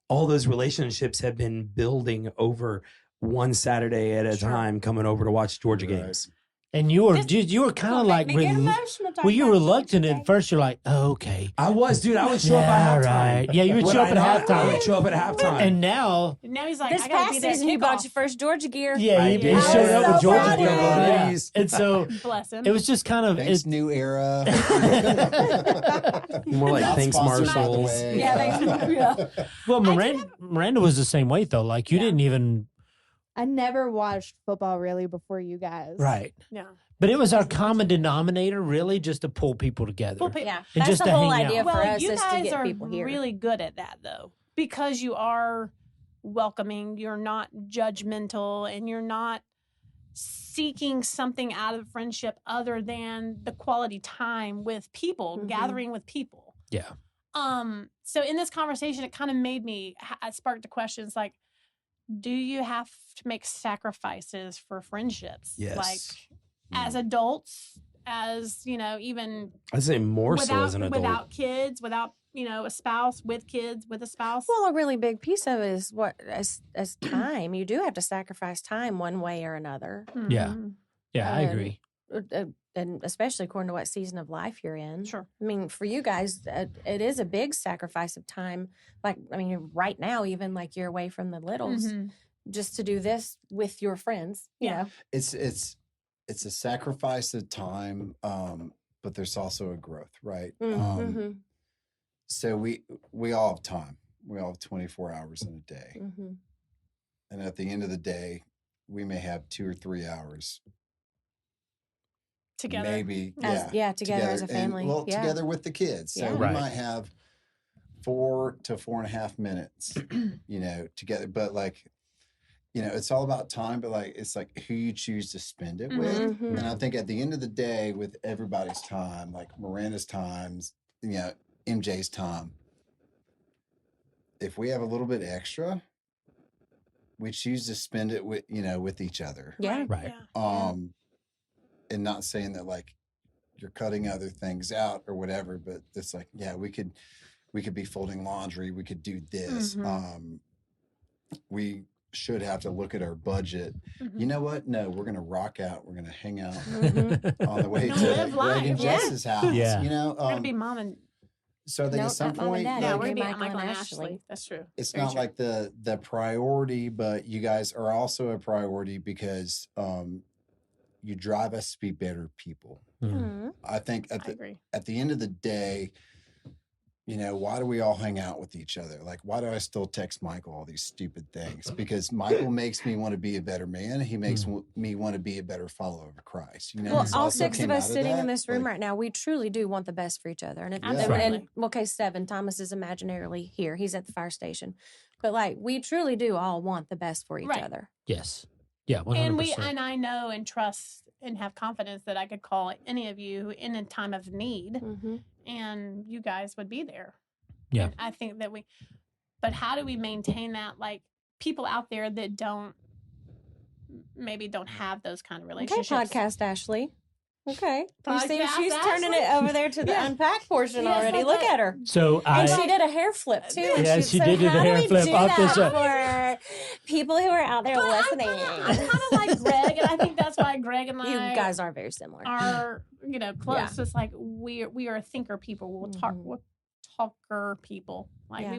all those relationships have been building over one Saturday at a Sure. time, coming over to watch Georgia Right. games. And you were This- you were kind of Don't like make me get emotional talking well, you were about reluctant Georgia at first. You're like, oh, okay. I was, dude. I would show Yeah, up at halftime. right. Yeah, you would Would show up I at not? I halftime. would show up at halftime. And now, Now he's like, This I gotta be past there. season, you bought kickoff. your first Georgia gear. yeah, he, I he did. showed up I was with so Georgia. proud of gear. him. Yeah. Hoodies. And so Bless him. it was just kind of Thanks, it, new era. More like Not thanks, sponsored, by the Marshalls. way. Yeah, thanks. Yeah. well, Miranda was the same way though. Like you Yeah. didn't even I never watched football really before you guys. right. Yeah. But it was our common denominator, really, just to pull people together. Full pay- Yeah, And that's just the to whole hang out. idea for Well, us you is to guys get are people here. really good at that though, because you are welcoming. You're not judgmental, and you're not seeking something out of friendship other than the quality time with people, Mhm. gathering with people. Yeah. So in this conversation, it kind of made me. It sparked the questions like, do you have to make sacrifices for friendships? Yes. Like as adults, as even I'd say more so as an adult. without kids, without a spouse with kids with a spouse. Well, a really big piece of it is what as time. You do have to sacrifice time one way or another, Yeah. Mhm. Yeah, I And- agree. and especially according to what season of life you're in. Sure. I mean, for you guys, it is a big sacrifice of time. Like, I mean, right now, even like you're away from the littles, Mhm. just to do this with your friends. You Yeah. know, It's a sacrifice of time, but there's also a growth, right? Mm-hmm. So we all have time. We all have 24 hours in a day, Mm-hmm. and at the end of the day, we may have 2 or 3 hours Together. maybe together as a family. and, well, Yeah. together with the kids. So Yeah. we Right. might have 4 to 4.5 minutes, together. But like, it's all about time. But like, it's like who you choose to spend it with. Mhm. And I think at the end of the day, with everybody's time, like Miranda's times, MJ's time, if we have a little bit extra, we choose to spend it with each other. Yeah. Right. Yeah. And not saying that like you're cutting other things out or whatever, but it's like, yeah, we could be folding laundry. We could do this. Mhm. We should have to look at our budget. Mhm. You know what? No, we're going to rock out. We're going to hang out Mhm. on the way No, to live Greg and life. Yeah. Jess's house. Yeah. We're gonna be mom and So I think No, at some not mom and point, dad. yeah, Yeah, we're gonna be Michael Michael and and Ashley. Ashley. That's true. it's Very not true. like the priority, but you guys are also a priority because you drive us to be better people. Mhm. I think I agree. at the end of the day, why do we all hang out with each other? Like, why do I still text Michael all these stupid things? Because Michael makes me want to be a better man. He makes me want to be a better follower of Christ. Well, it's all also 6 of came us out sitting in that, this room like, right now, we truly do want the best for each other. And if Yeah. Absolutely. okay, 7, Thomas is imaginarily here. He's at the fire station. But like, we truly do all want the best for each Right. other. Yes. Yeah, 100%. And I know and trust and have confidence that I could call any of you in a time of need, Mm-hmm. and you guys would be there. Yeah. And I think that but how do we maintain that? Like, people out there that maybe don't have those kind of Okay, relationships. podcast Ashley. Okay. You see, Podcast she's turning Ashley? it over there to the Yeah. unpack portion Yes, already. that's Look it. at her. So And I she did a hair flip too. And Yeah, she did do the how hair do we flip do off the that show. for people who are out there But listening. I'm kind of like Greg, and I think that's why Greg and You I guys are very similar. are close. Yeah. It's like we are thinker people. We'll talker people. Like Yeah. we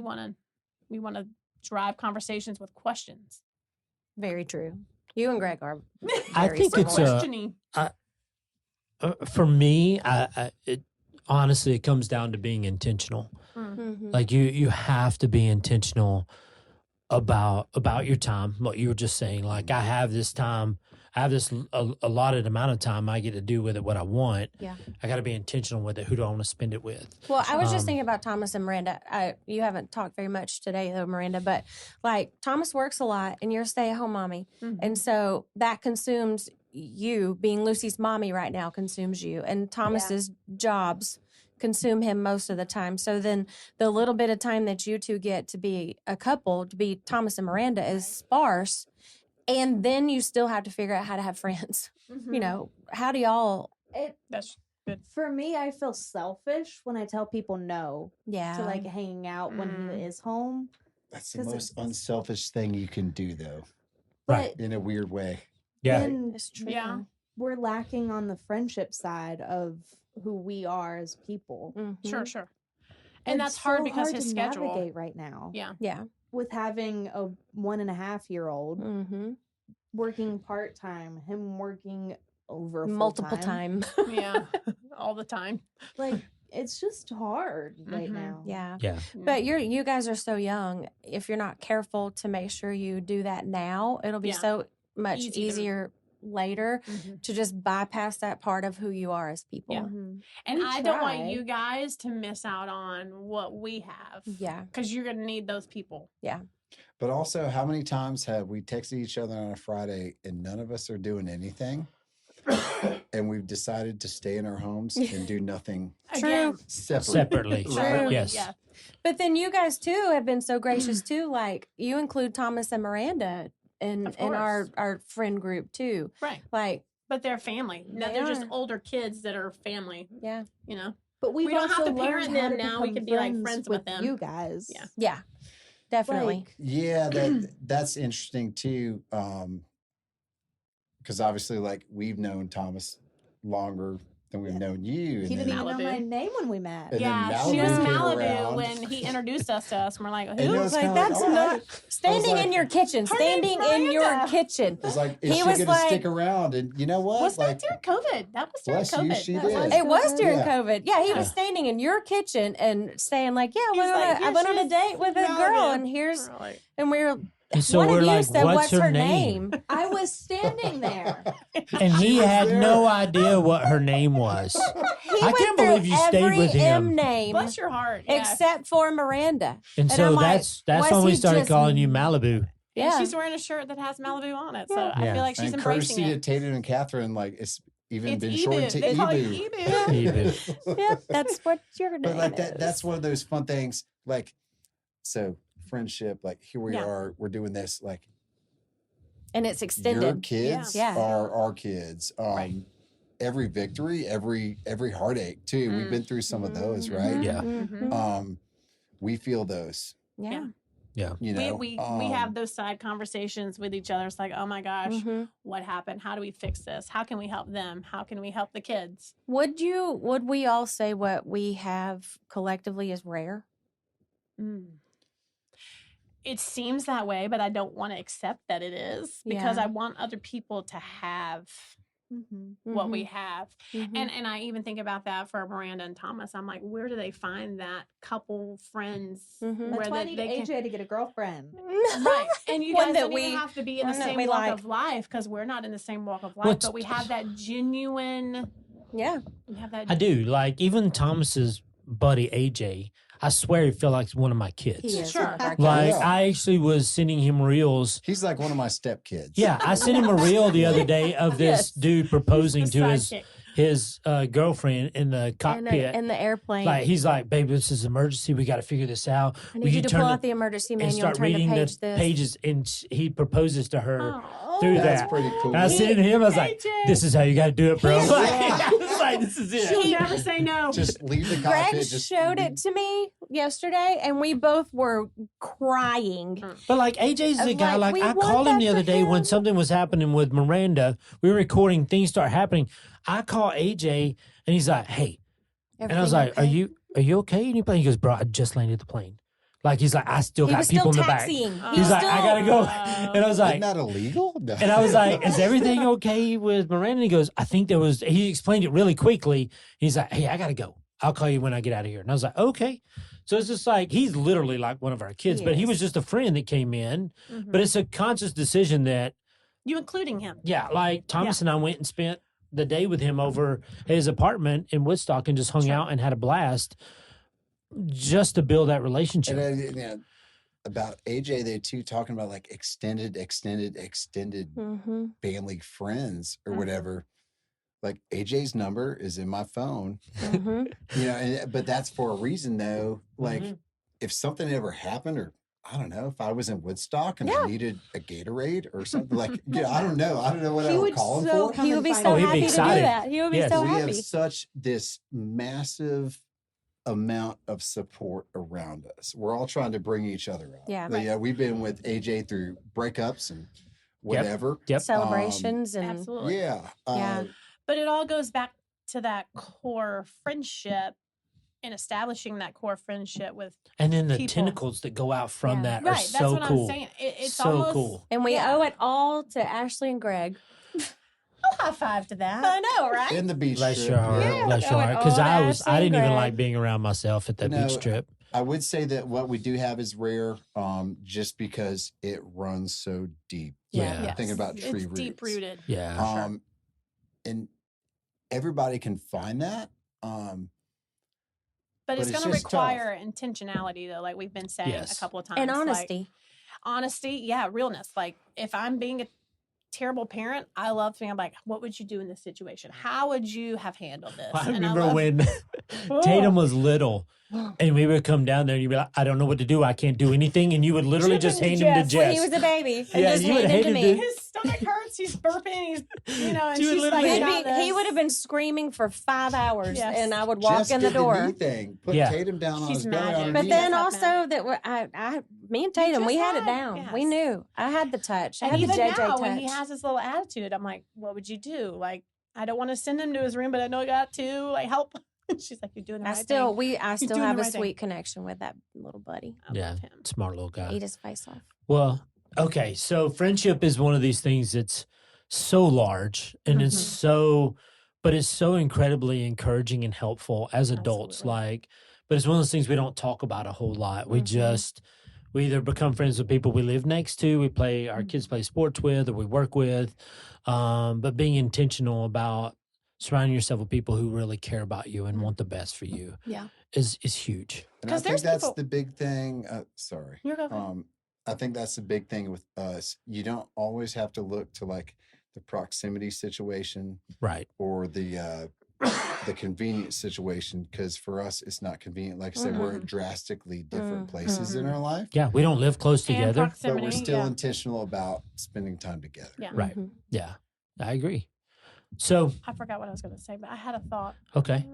want to drive conversations with questions. Very true. You and Greg are. I very think similar. it's Questioning. for me, honestly, it comes down to being intentional. Mhm. Like you have to be intentional about your time. What you were just saying, like I have this time, I have this allotted amount of time. I get to do with it what I want. Yeah. I got to be intentional with it. Who do I want to spend it with? Well, I was just Um, thinking about Thomas and Miranda. You haven't talked very much today, though, Miranda, but like Thomas works a lot and you're a stay at home mommy. Mhm. And so that consumes you. Being Lucy's mommy right now consumes you. And Thomas's jobs consume him most of the time. So then the little bit of time that you two get to be a couple, to be Thomas and Miranda, is sparse. And then you still have to figure out how to have friends. You know, how do y'all? That's good. For me, I feel selfish when I tell people no Yeah. to like hanging out when Mm. he is home. That's the 'Cause most it's- unselfish thing you can do, though, Right. But in a weird way. Yeah. then It's true. Yeah. we're lacking on the friendship side of who we are as people. Mhm. Sure. And that's It's hard so because hard his to schedule. navigate right now. Yeah. Yeah. With having a 1.5-year-old Mm-hmm. working part time, him working over Multiple full-time. time. Yeah. All the time. Like it's just hard right Mhm. now. Yeah. Yeah. But you guys are so young. If you're not careful to make sure you do that now, it'll be Yeah. so much Easy to- easier later Mhm. to just bypass that part of who you are as people. Yeah. Mhm. And We I don't want try. you guys to miss out on what we have. Yeah. Because you're going to need those people. But also, how many times have we texted each other on a Friday and none of us are doing anything? And we've decided to stay in our homes and do nothing Again, Separately. True. Yes. Yeah. But then you guys too have been so gracious too. Like you include Thomas and Miranda in Of our friend group too. Right. Like But they're family. No, They they're just are. older kids that are family, yeah. you know? But we've We don't have also to parent learned how them to now. We become can be, like, friends with them. you guys. Yeah. Yeah, definitely. Like, Yeah, that's interesting too. Because obviously, like, we've known Thomas longer than we've known you. he And didn't then, even know Malibu. my name when we met. And then Yeah, she Malibu was came Malibu around. when he introduced us to us. And we're like, And you who? know, It's it's like, kinda that's all not right. standing like- in your kitchen. Her name's Standing in your Miranda. kitchen. It's like, is He she was going to like- stick around? And you know what? Was like, that during COVID? That was during bless you, COVID. she That was did. It was during Yeah. COVID. Yeah, he was Yeah. standing in your kitchen and saying like, "Yeah, He's like, I "Yeah, went on a she's date with a Malibu." girl, and here's We're like, and we're." And so One we're of you like, said, what's her name? I was standing there. And he had there. no idea what her name was. He I went can't through believe you stayed every with him. M name bless your heart. Yeah. except for Miranda. And I'm so like, that's was when we he started just- calling you Malibu. And Yeah, she's wearing a shirt that has Malibu on it. So Yeah. I Yeah. feel like she's and embracing courtesy to it. Tatum and Catherine, like, it's even It's been shortened to Ebu. They call Ebu. you Ebu. Ebu. yep, that's what your name But like is. that's one of those fun things. Like, so friendship, like here we Yeah. are, we're doing this. Like, and it's your extended. kids Yeah. are our kids. Right. Every victory, every heartache too. We've been through some of those, right? Yeah. Mhm. We feel those. Yeah. You know, We have those side conversations with each other. It's like, oh my gosh, Mhm. what happened? How do we fix this? How can we help them? How can we help the kids? Would we all say what we have collectively is rare? It seems that way, but I don't want to accept that it is because Yeah. I want other people to have Mm-hmm. what we have. Mhm. And I even think about that for Miranda and Thomas. I'm like, where do they find that couple friends Mhm. where That's why I need they can AJ to get a girlfriend. right? And you One guys that don't we- even have to be in the one that same we walk like. of life because we're not in the same walk of life, What's- but we have that genuine. Yeah. We have that. I do. Like even Thomas's buddy AJ, I swear he felt like one of my kids. He is. Sure. one of our Like kids. Yeah. I actually was sending him reels. he's like one of my stepkids. Yeah, I sent him a reel the other day of this Yes. dude proposing the to sidekick. his girlfriend in the cockpit. in the airplane. Like he's like, babe, this is emergency. We got to figure this out. I Will need you to turn pull it- out the emergency and manual start and turn to reading page the this. pages, and he proposes to her Oh, through That's that. pretty cool. And I sent it to him. I was like, AJ. "This is how you got to do it, bro." He's- Like, it's like, this is it. she'll never say no. Just leave the Greg cockpit. Just showed it to me yesterday, and we both were crying. But like AJ's the I'm guy. like, Like we I want called him that the for other day when him. something was happening with Miranda. We were recording. Things start happening. I call AJ, and he's like, "Hey," and I was Everything like, okay? Are you okay?" And he goes, "Bro, I just landed the plane." Like he's like, "I still He got was people still in the back." taxiing. He's like, "I gotta go," Oh. and I was like, Isn't that illegal? No. and I was like, "Is everything okay with Miranda?" And he goes, "I think there was." He explained it really quickly. He's like, "Hey, I gotta go. I'll call you when I get out of here." And I was like, "Okay." So it's just like he's literally like one of our kids, but he Yes. was just a friend that came in. Mhm. But it's a conscious decision that, You including him. yeah, like Thomas and I went and spent the day with him over at his apartment in Woodstock and just hung Sure. out and had a blast, just to build that relationship. And then, about AJ, they too talking about like extended Mhm. family friends or Mhm. whatever. Like AJ's number is in my phone, Mhm. but that's for a reason though. Like Mhm. if something ever happened, or I don't know, if I was in Woodstock and I needed a Gatorade or something, like I don't know what He I would would call him so for. come He would and be find so Oh, he'd be happy to do excited. that. He would be Yes. so we happy. have such this massive amount of support around us. We're all trying to bring each other up. Yeah. But, yeah, we've been with AJ through breakups and whatever. Yep. Celebrations and Absolutely. Yeah. Yeah. But it all goes back to that core friendship and establishing that core friendship with And then the people. tentacles that go out from Yeah. that right. are That's so what cool. I'm saying. It's So almost cool. and we Yeah. owe it all to Ashley and Greg. I'll high five to that. I know, right? In the beach Bless trip, your heart. yeah. Bless your Going heart. Because all I Ashley didn't even Greg. like being around myself at that No, beach trip. I would say that what we do have is rare, just because it runs so deep. Yeah. Yes. Thinking about tree it's deep roots. rooted. Yeah. And everybody can find that. But it's it's going to just tough. require intentionality, though, like we've been saying Yes. a couple of times. And Like, honesty. honesty, yeah, realness. Like if I'm being terrible parent, I love being like, what would you do in this situation? How would you have handled this? I And remember love- when Tatum was little and we would come down there and you'd be like, I don't know what to do. I can't do anything. And you would literally just hand him to When Jess. he was a baby, and Yeah, just you would hand him to hand him me. his stomach hurts, he's burping, he's, and She would she's like, literally- I got this. He would have been screaming for 5 hours, Yes. and I would walk Jess in the did door. knee thing. Put Yeah. Tatum down on She's his belly on her magic. But knee. then Yes, also me and Tatum, just we had it had- down. yes. We knew. I had the touch. I And had the even JJ now, touch. when he has this little attitude, I'm like, what would you do? Like, I don't want to send him to his room, but I know I got to. Like, help. She's like, you're doing the I right still thing. still doing have the a right thing. sweet connection with that little buddy. I Yeah. love him. Smart little guy. Eat his face off. Well, okay. So friendship is one of these things that's so large and it's Mhm. but it's so incredibly encouraging and helpful as adults. Absolutely. But it's one of those things we don't talk about a whole lot. We Mhm. we either become friends with people we live next to, our kids play sports with, or we work with. But being intentional about surrounding yourself with people who really care about you and want the best for you Yeah. is huge. And I 'Cause think there's that's people- the big thing. Sorry. You're going. I think that's the big thing with us. You don't always have to look to like the proximity situation Right. or the convenience situation, because for us it's not convenient. Like I said, we're at drastically different places in our life, Yeah. We don't live close And together. but proximity, we're still yeah. intentional about spending time together. Yeah. Right. Mhm. Yeah. I agree. So, I forgot what I was going to say, but I had a thought. okay.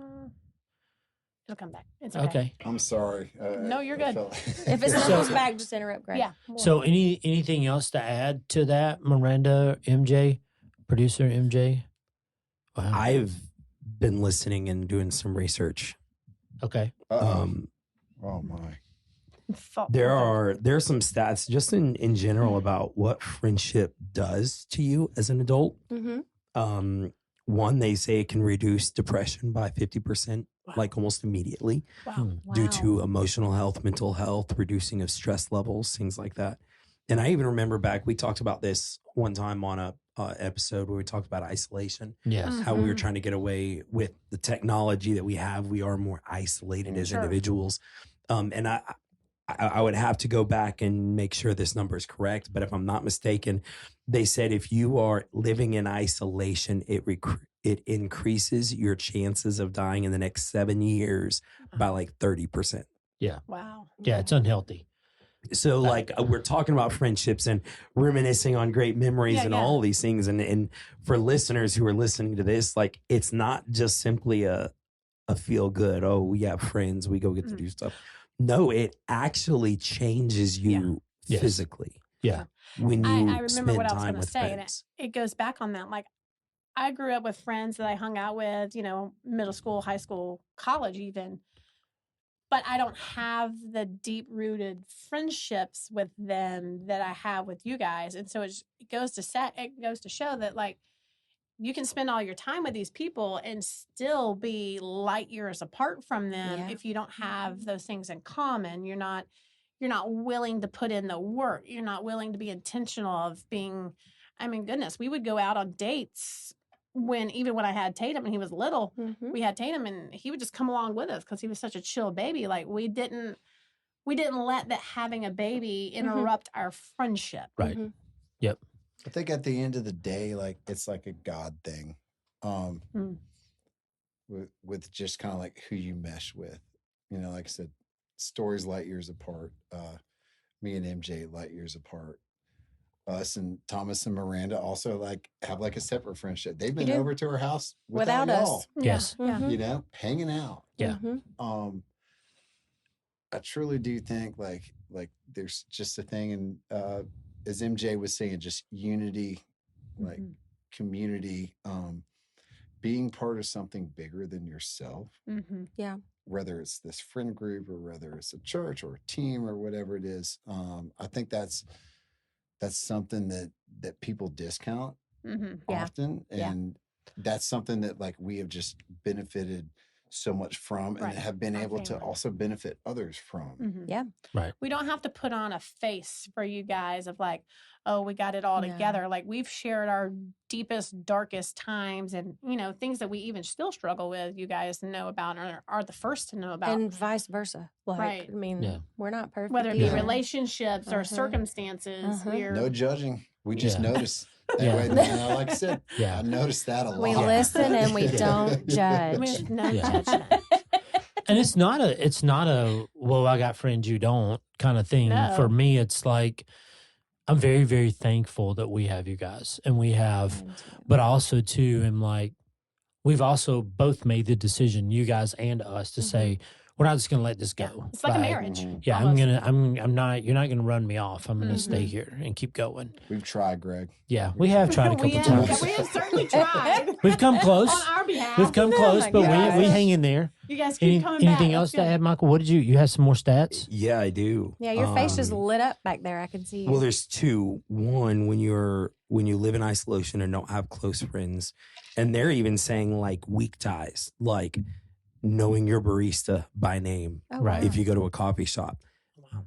It'll come back. It's okay. Okay. I'm sorry. No, you're good. If it So- circles back, just interrupt, Greg. Yeah. So anything else to add to that, Miranda, MJ, producer MJ? Wow. I've been listening and doing some research. Okay. Um, Oh my. there's some stats just in general about what friendship does to you as an adult. Mm-hmm. One, they say it can reduce depression by 50%, like almost immediately, Wow. due to emotional health, mental health, reducing of stress levels, things like that. And I even remember back, we talked about this one time on a episode where we talked about isolation, Yes. how we were trying to get away with the technology that we have. We are more isolated as individuals. And I would have to go back and make sure this number is correct. But if I'm not mistaken, they said if you are living in isolation, it increases your chances of dying in the next 7 years by like 30%. Wow. Yeah, it's unhealthy. So like we're talking about friendships and reminiscing on great memories Yeah, and yeah. all of these things. And for listeners who are listening to this, like it's not just simply a feel good. Oh, we have friends. We go get to do stuff. No, it actually changes you Yes. physically. Yeah. When you I remember spend what I was time going to with say, friends. and it goes back on that. Like, I grew up with friends that I hung out with, middle school, high school, college, even. But I don't have the deep rooted friendships with them that I have with you guys, and so it goes to show that like you can spend all your time with these people and still be light years apart from them Yeah. if you don't have those things in common. You're not willing to put in the work. You're not willing to be intentional of being. I mean, goodness, we would go out on dates when I had Tatum and he was little. Mm-hmm. We had Tatum and he would just come along with us because he was such a chill baby. Like we didn't let that having a baby interrupt our friendship. Right. Mm-hmm. Yep. I think at the end of the day, like it's like a God thing. With just kind of like who you mesh with. Like I said, stories light years apart. Me and MJ light years apart. Us and Thomas and Miranda also like have like a separate friendship. They've been do. over to our house Without y'all, us. Yes. Yeah. Mhm. hanging out. Yeah. Mm-hmm. I truly do think like there's just a thing, and as MJ was saying, just unity, like community, being part of something bigger than yourself. Mm-hmm. Whether it's this friend group or whether it's a church or a team or whatever it is, I think that's something that people discount Mm-hmm. Yeah. often, Yeah. and that's something that like we have just benefited so much from, and Right. have been Our able to family. also benefit others from. Mm-hmm. Yeah. Right. We don't have to put on a face for you guys of like, oh, we got it all No. together. Like we've shared our deepest, darkest times and, things that we even still struggle with, you guys know about or are the first to know about. And vice versa. Like, Right. I mean, Yeah. we're not perfect. Whether it be either. relationships or Uh-huh. circumstances. Uh-huh. We're No judging. We just Yeah. notice. Anyway, now, like I said, Yeah. I noticed that a lot. We listen and we Yeah. don't judge. There's no Yeah. judgment. And it's not a well, I got friends you don't kind of thing. No. For me, it's like I'm very, very thankful that we have you guys, and we have, but also too, am like we've also both made the decision, you guys and us, to say we're not just going to let this go. It's like a marriage. Yeah, almost. I'm not. You're not going to run me off. I'm going to stay here and keep going. We've tried, Greg. Yeah, we have tried a couple times. We have certainly tried. We've come close. On our behalf. We've come close, my but gosh. we hang in there. You guys keep coming back. Anything else That's to good. add, Michael? What did you have some more stats? Yeah, I do. Yeah, your face just Um, lit up back there. I can see you. Well, there's two. One, when you live in isolation and don't have close friends, and they're even saying like weak ties, like knowing your barista by name. Oh, right. wow. If you go to a coffee shop,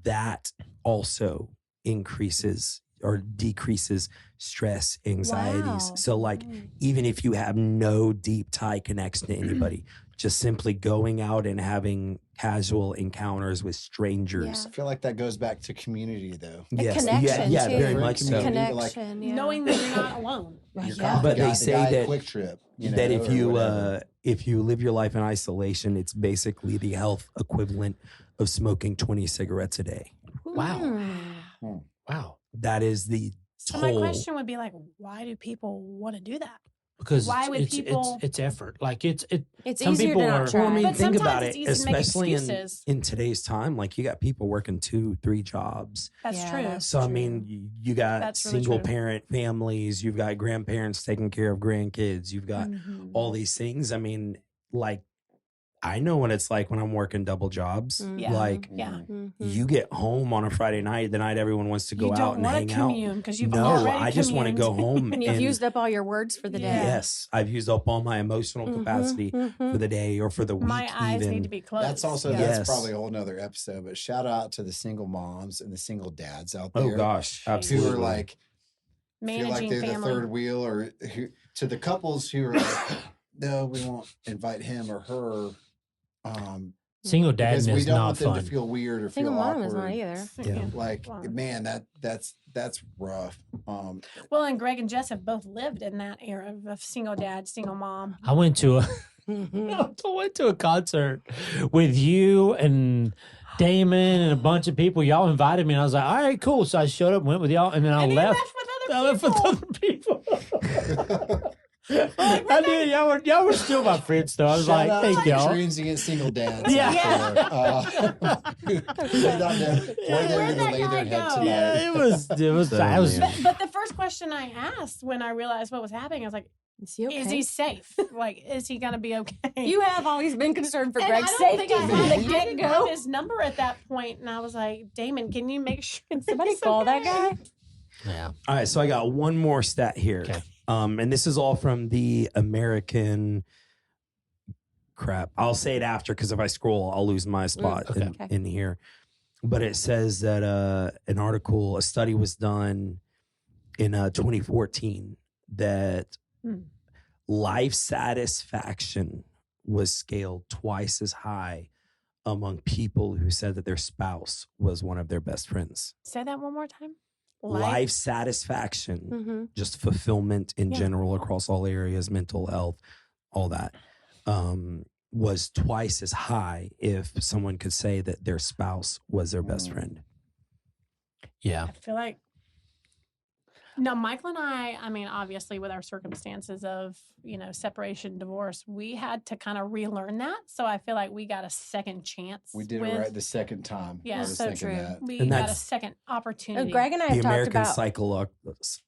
that also increases or decreases stress, anxieties. Wow. So like even if you have no deep tie connection to anybody, just simply going out and having casual encounters with strangers. I feel like that goes back to community, though. A Yes. connection, yeah, too. very much so. Community, like, Connection, yeah. Knowing that you're not alone. Your Yeah. coffee But guy, they the say guy at that- Quick Trip, That or whatever. if you live your life in isolation, it's basically the health equivalent of smoking 20 cigarettes a day. Wow. Hmm. Wow. That is the So my toll. question would be like, why do people want to do that? Because Why would it's, people- it's effort. Like it's Some easier people to not are- try. Well, I mean, But think about sometimes it, it's easy to make especially excuses. in today's time. Like you got people working 2-3 jobs. That's Yeah, true. that's So I true. mean, you got That's really single true. parent families. You've got grandparents taking care of grandkids. You've got Mhm. all these things. I mean, like I know what it's like when I'm working double jobs. Yeah. Like Yeah. Mhm. you get home on a Friday night, the night everyone wants to go You out don't and want hang to out. commune because you've No, already I just want to go communed. home And you've used up all your words for the day. Yeah. Yes, I've used up all my emotional Mhm, capacity mhm. for the day or for the week. My eyes even. need to be closed. That's also Yes. that's probably a whole nother episode. But shout out to the single moms and the single dads out there. Oh gosh, who absolutely. are like feel like managing they're the family. third wheel, or to the couples who are like, no, we won't invite him or her. single Because dadding we is don't not want them fun. to feel weird or Single feel mom awkward. is not either. Yeah. Like, Wow. man, that's rough. Well, and Greg and Jess have both lived in that era of single dad, single mom. I went to a Mhm. I went to a concert with you and Damon and a bunch of people. Y'all invited me, and I was like, all right, cool. So I showed up, went with y'all, and then I And you left. with I other left with people. other people. I did. Y'all were still my friends, though. I was Shout like, out thank to y'all. transient single dads. Yeah. Out there. They don't know where they're Where'd going to that lay their guy head go? tonight. Yeah, it was. So, I was. man. But the first question I asked when I realized what was happening, I was like, Is he okay? is he safe? Like, is he going to be okay? You have always been concerned for And Greg's I don't think safety I from had- the I get didn't have go. his number at that point, and I was like, Damon, can you make sure Somebody he's call that okay? guy. Yeah. All right, so I got one more stat here. Okay. And this is all from the American crap. I'll say it after because if I scroll, I'll lose my spot Okay. in here. But it says that a study was done in 2014 that Hmm. life satisfaction was scaled twice as high among people who said that their spouse was one of their best friends. Say that one more time. Life satisfaction, Mm-hmm. just fulfillment in Yeah. general across all areas, mental health, all that, was twice as high if someone could say that their spouse was their best friend. Yeah. I feel like no, Michael and I mean, obviously with our circumstances of, separation, divorce, we had to kind of relearn that. So I feel like we got a second chance. We did with, it right the second time. Yeah, I was so thinking true. that. We And got a that's- second opportunity. Greg and I The have talked American about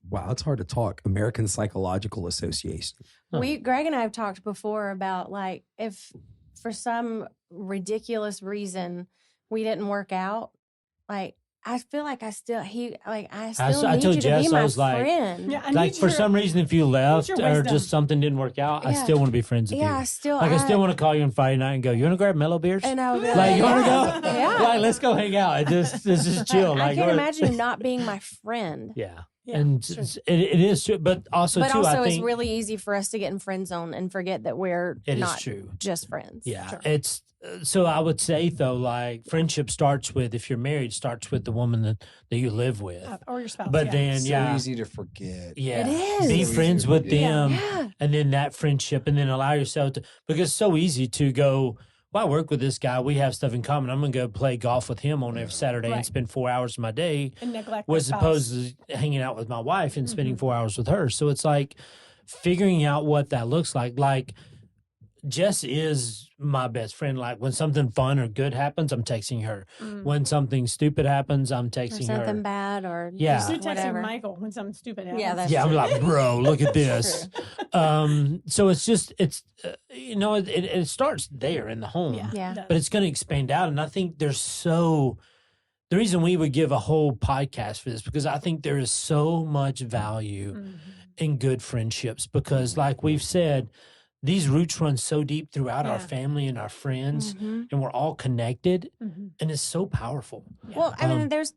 Wow, it's hard to talk. American Psychological Association. Greg and I have talked before about like if for some ridiculous reason we didn't work out, like I feel like I still need told you to Jess, be I my was like- friend. Yeah, I Like need for your- some reason, if you left your or wisdom. just something didn't work out, I Yeah. still want to be friends with Yeah, you. I still Like I still want to call you on Friday night and go, you want to grab mellow beers? and I would be Like you want to yeah, go? Yeah. Like let's go hang out. This is chill. I Like can't we're- imagine you not being my friend. Yeah. Yeah, and sure. it is true, but also But too, also, I it's think really easy for us to get in friend zone and forget that we're it is not true. just friends. Yeah, Sure. it's so I would say though, like friendship starts with, if you're married, starts with the woman that you live with. Or your spouse. But yeah. then, So yeah, easy to forget. yeah, It is. be So easy friends to with forget. them, Yeah. and then that friendship, and then allow yourself to, because it's so easy to go. Well, I work with this guy. We have stuff in common. I'm going to go play golf with him on every Saturday and Right. spend 4 hours of my day, And neglect was the spouse. opposed to hanging out with my wife and spending Mhm. 4 hours with her. So it's like figuring out what that looks like. Like Jess is my best friend. Like when something fun or good happens, I'm texting her. Mm. When something stupid happens, I'm Or texting something her. bad or Yeah. just You're texting whatever. Michael when something stupid happens. Yeah, that's Yeah, I'm true. like, bro, look at That's this. So it's just, it starts there in the home, Yeah. Yeah. it does. but it's going to expand out. And I think the reason we would give a whole podcast for this, because I think there is so much value Mhm. in good friendships, because like we've said, these roots run so deep throughout our Yeah. family and our friends, Mhm. and we're all connected, Mhm. and it's so powerful. Yeah. Well, I mean, Um, there's,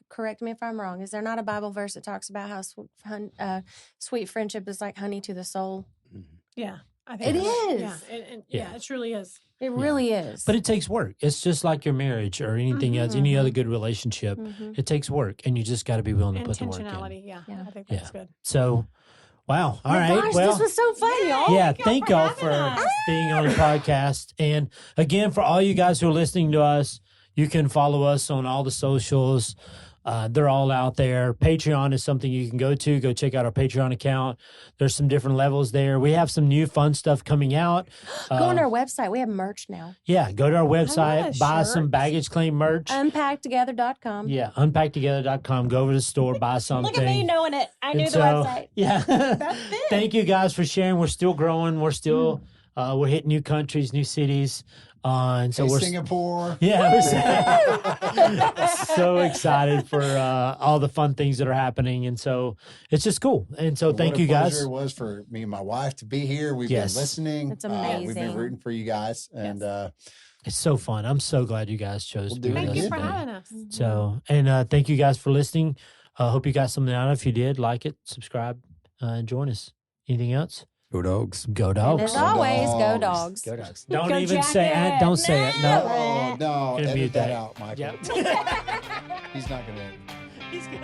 correct me if I'm wrong, is there not a Bible verse that talks about how sweet friendship is like honey to the soul? Yeah. I It think that's- is. Yeah. Yeah. It truly is. It really is. But it takes work. It's just like your marriage or anything else, any other good relationship. Mhm. It takes work, and you just got to be willing to put the work in. Intentionality. Yeah. Yeah. I think Yeah. that's good. So, wow. All Oh right. my gosh, well, this was so fun, y'all. yeah, Thank y'all thank for y'all having for us. being on the podcast. And again, for all you guys who are listening to us, you can follow us on all the socials. They're all out there. Patreon is something you can go to. Go check out our Patreon account. There's some different levels there. We have some new fun stuff coming out. Go on our website. We have merch now. Yeah, go to our a website, buy some shirt. baggage claim merch. Unpacktogether.com. Yeah, unpacktogether.com. Go over to the store, buy something. Look at me knowing it. I knew And the website. Yeah. That's it. Thank you guys for sharing. We're still growing. We're still we're hitting new countries, new cities. And so Hey, we're Singapore. yeah, we're so excited for all the fun things that are happening. And so it's just cool. And so thank What a you guys. pleasure it was for me and my wife to be here. We've Yes. been listening. It's We've been amazing. rooting for you guys, and It's so fun. I'm so glad you guys chose We'll to do be it with Thank us you for today. having us. So, and thank you guys for listening. Hope you got something out of it. If you did, like it, subscribe, and join us. Anything else? Go dogs. Go And dogs. as always, go dogs. dogs. Go dogs. Don't Go even say it. Don't say it. No. oh no, Gonna edit mute that that. out, Michael. Yep. He's not going to. He's good.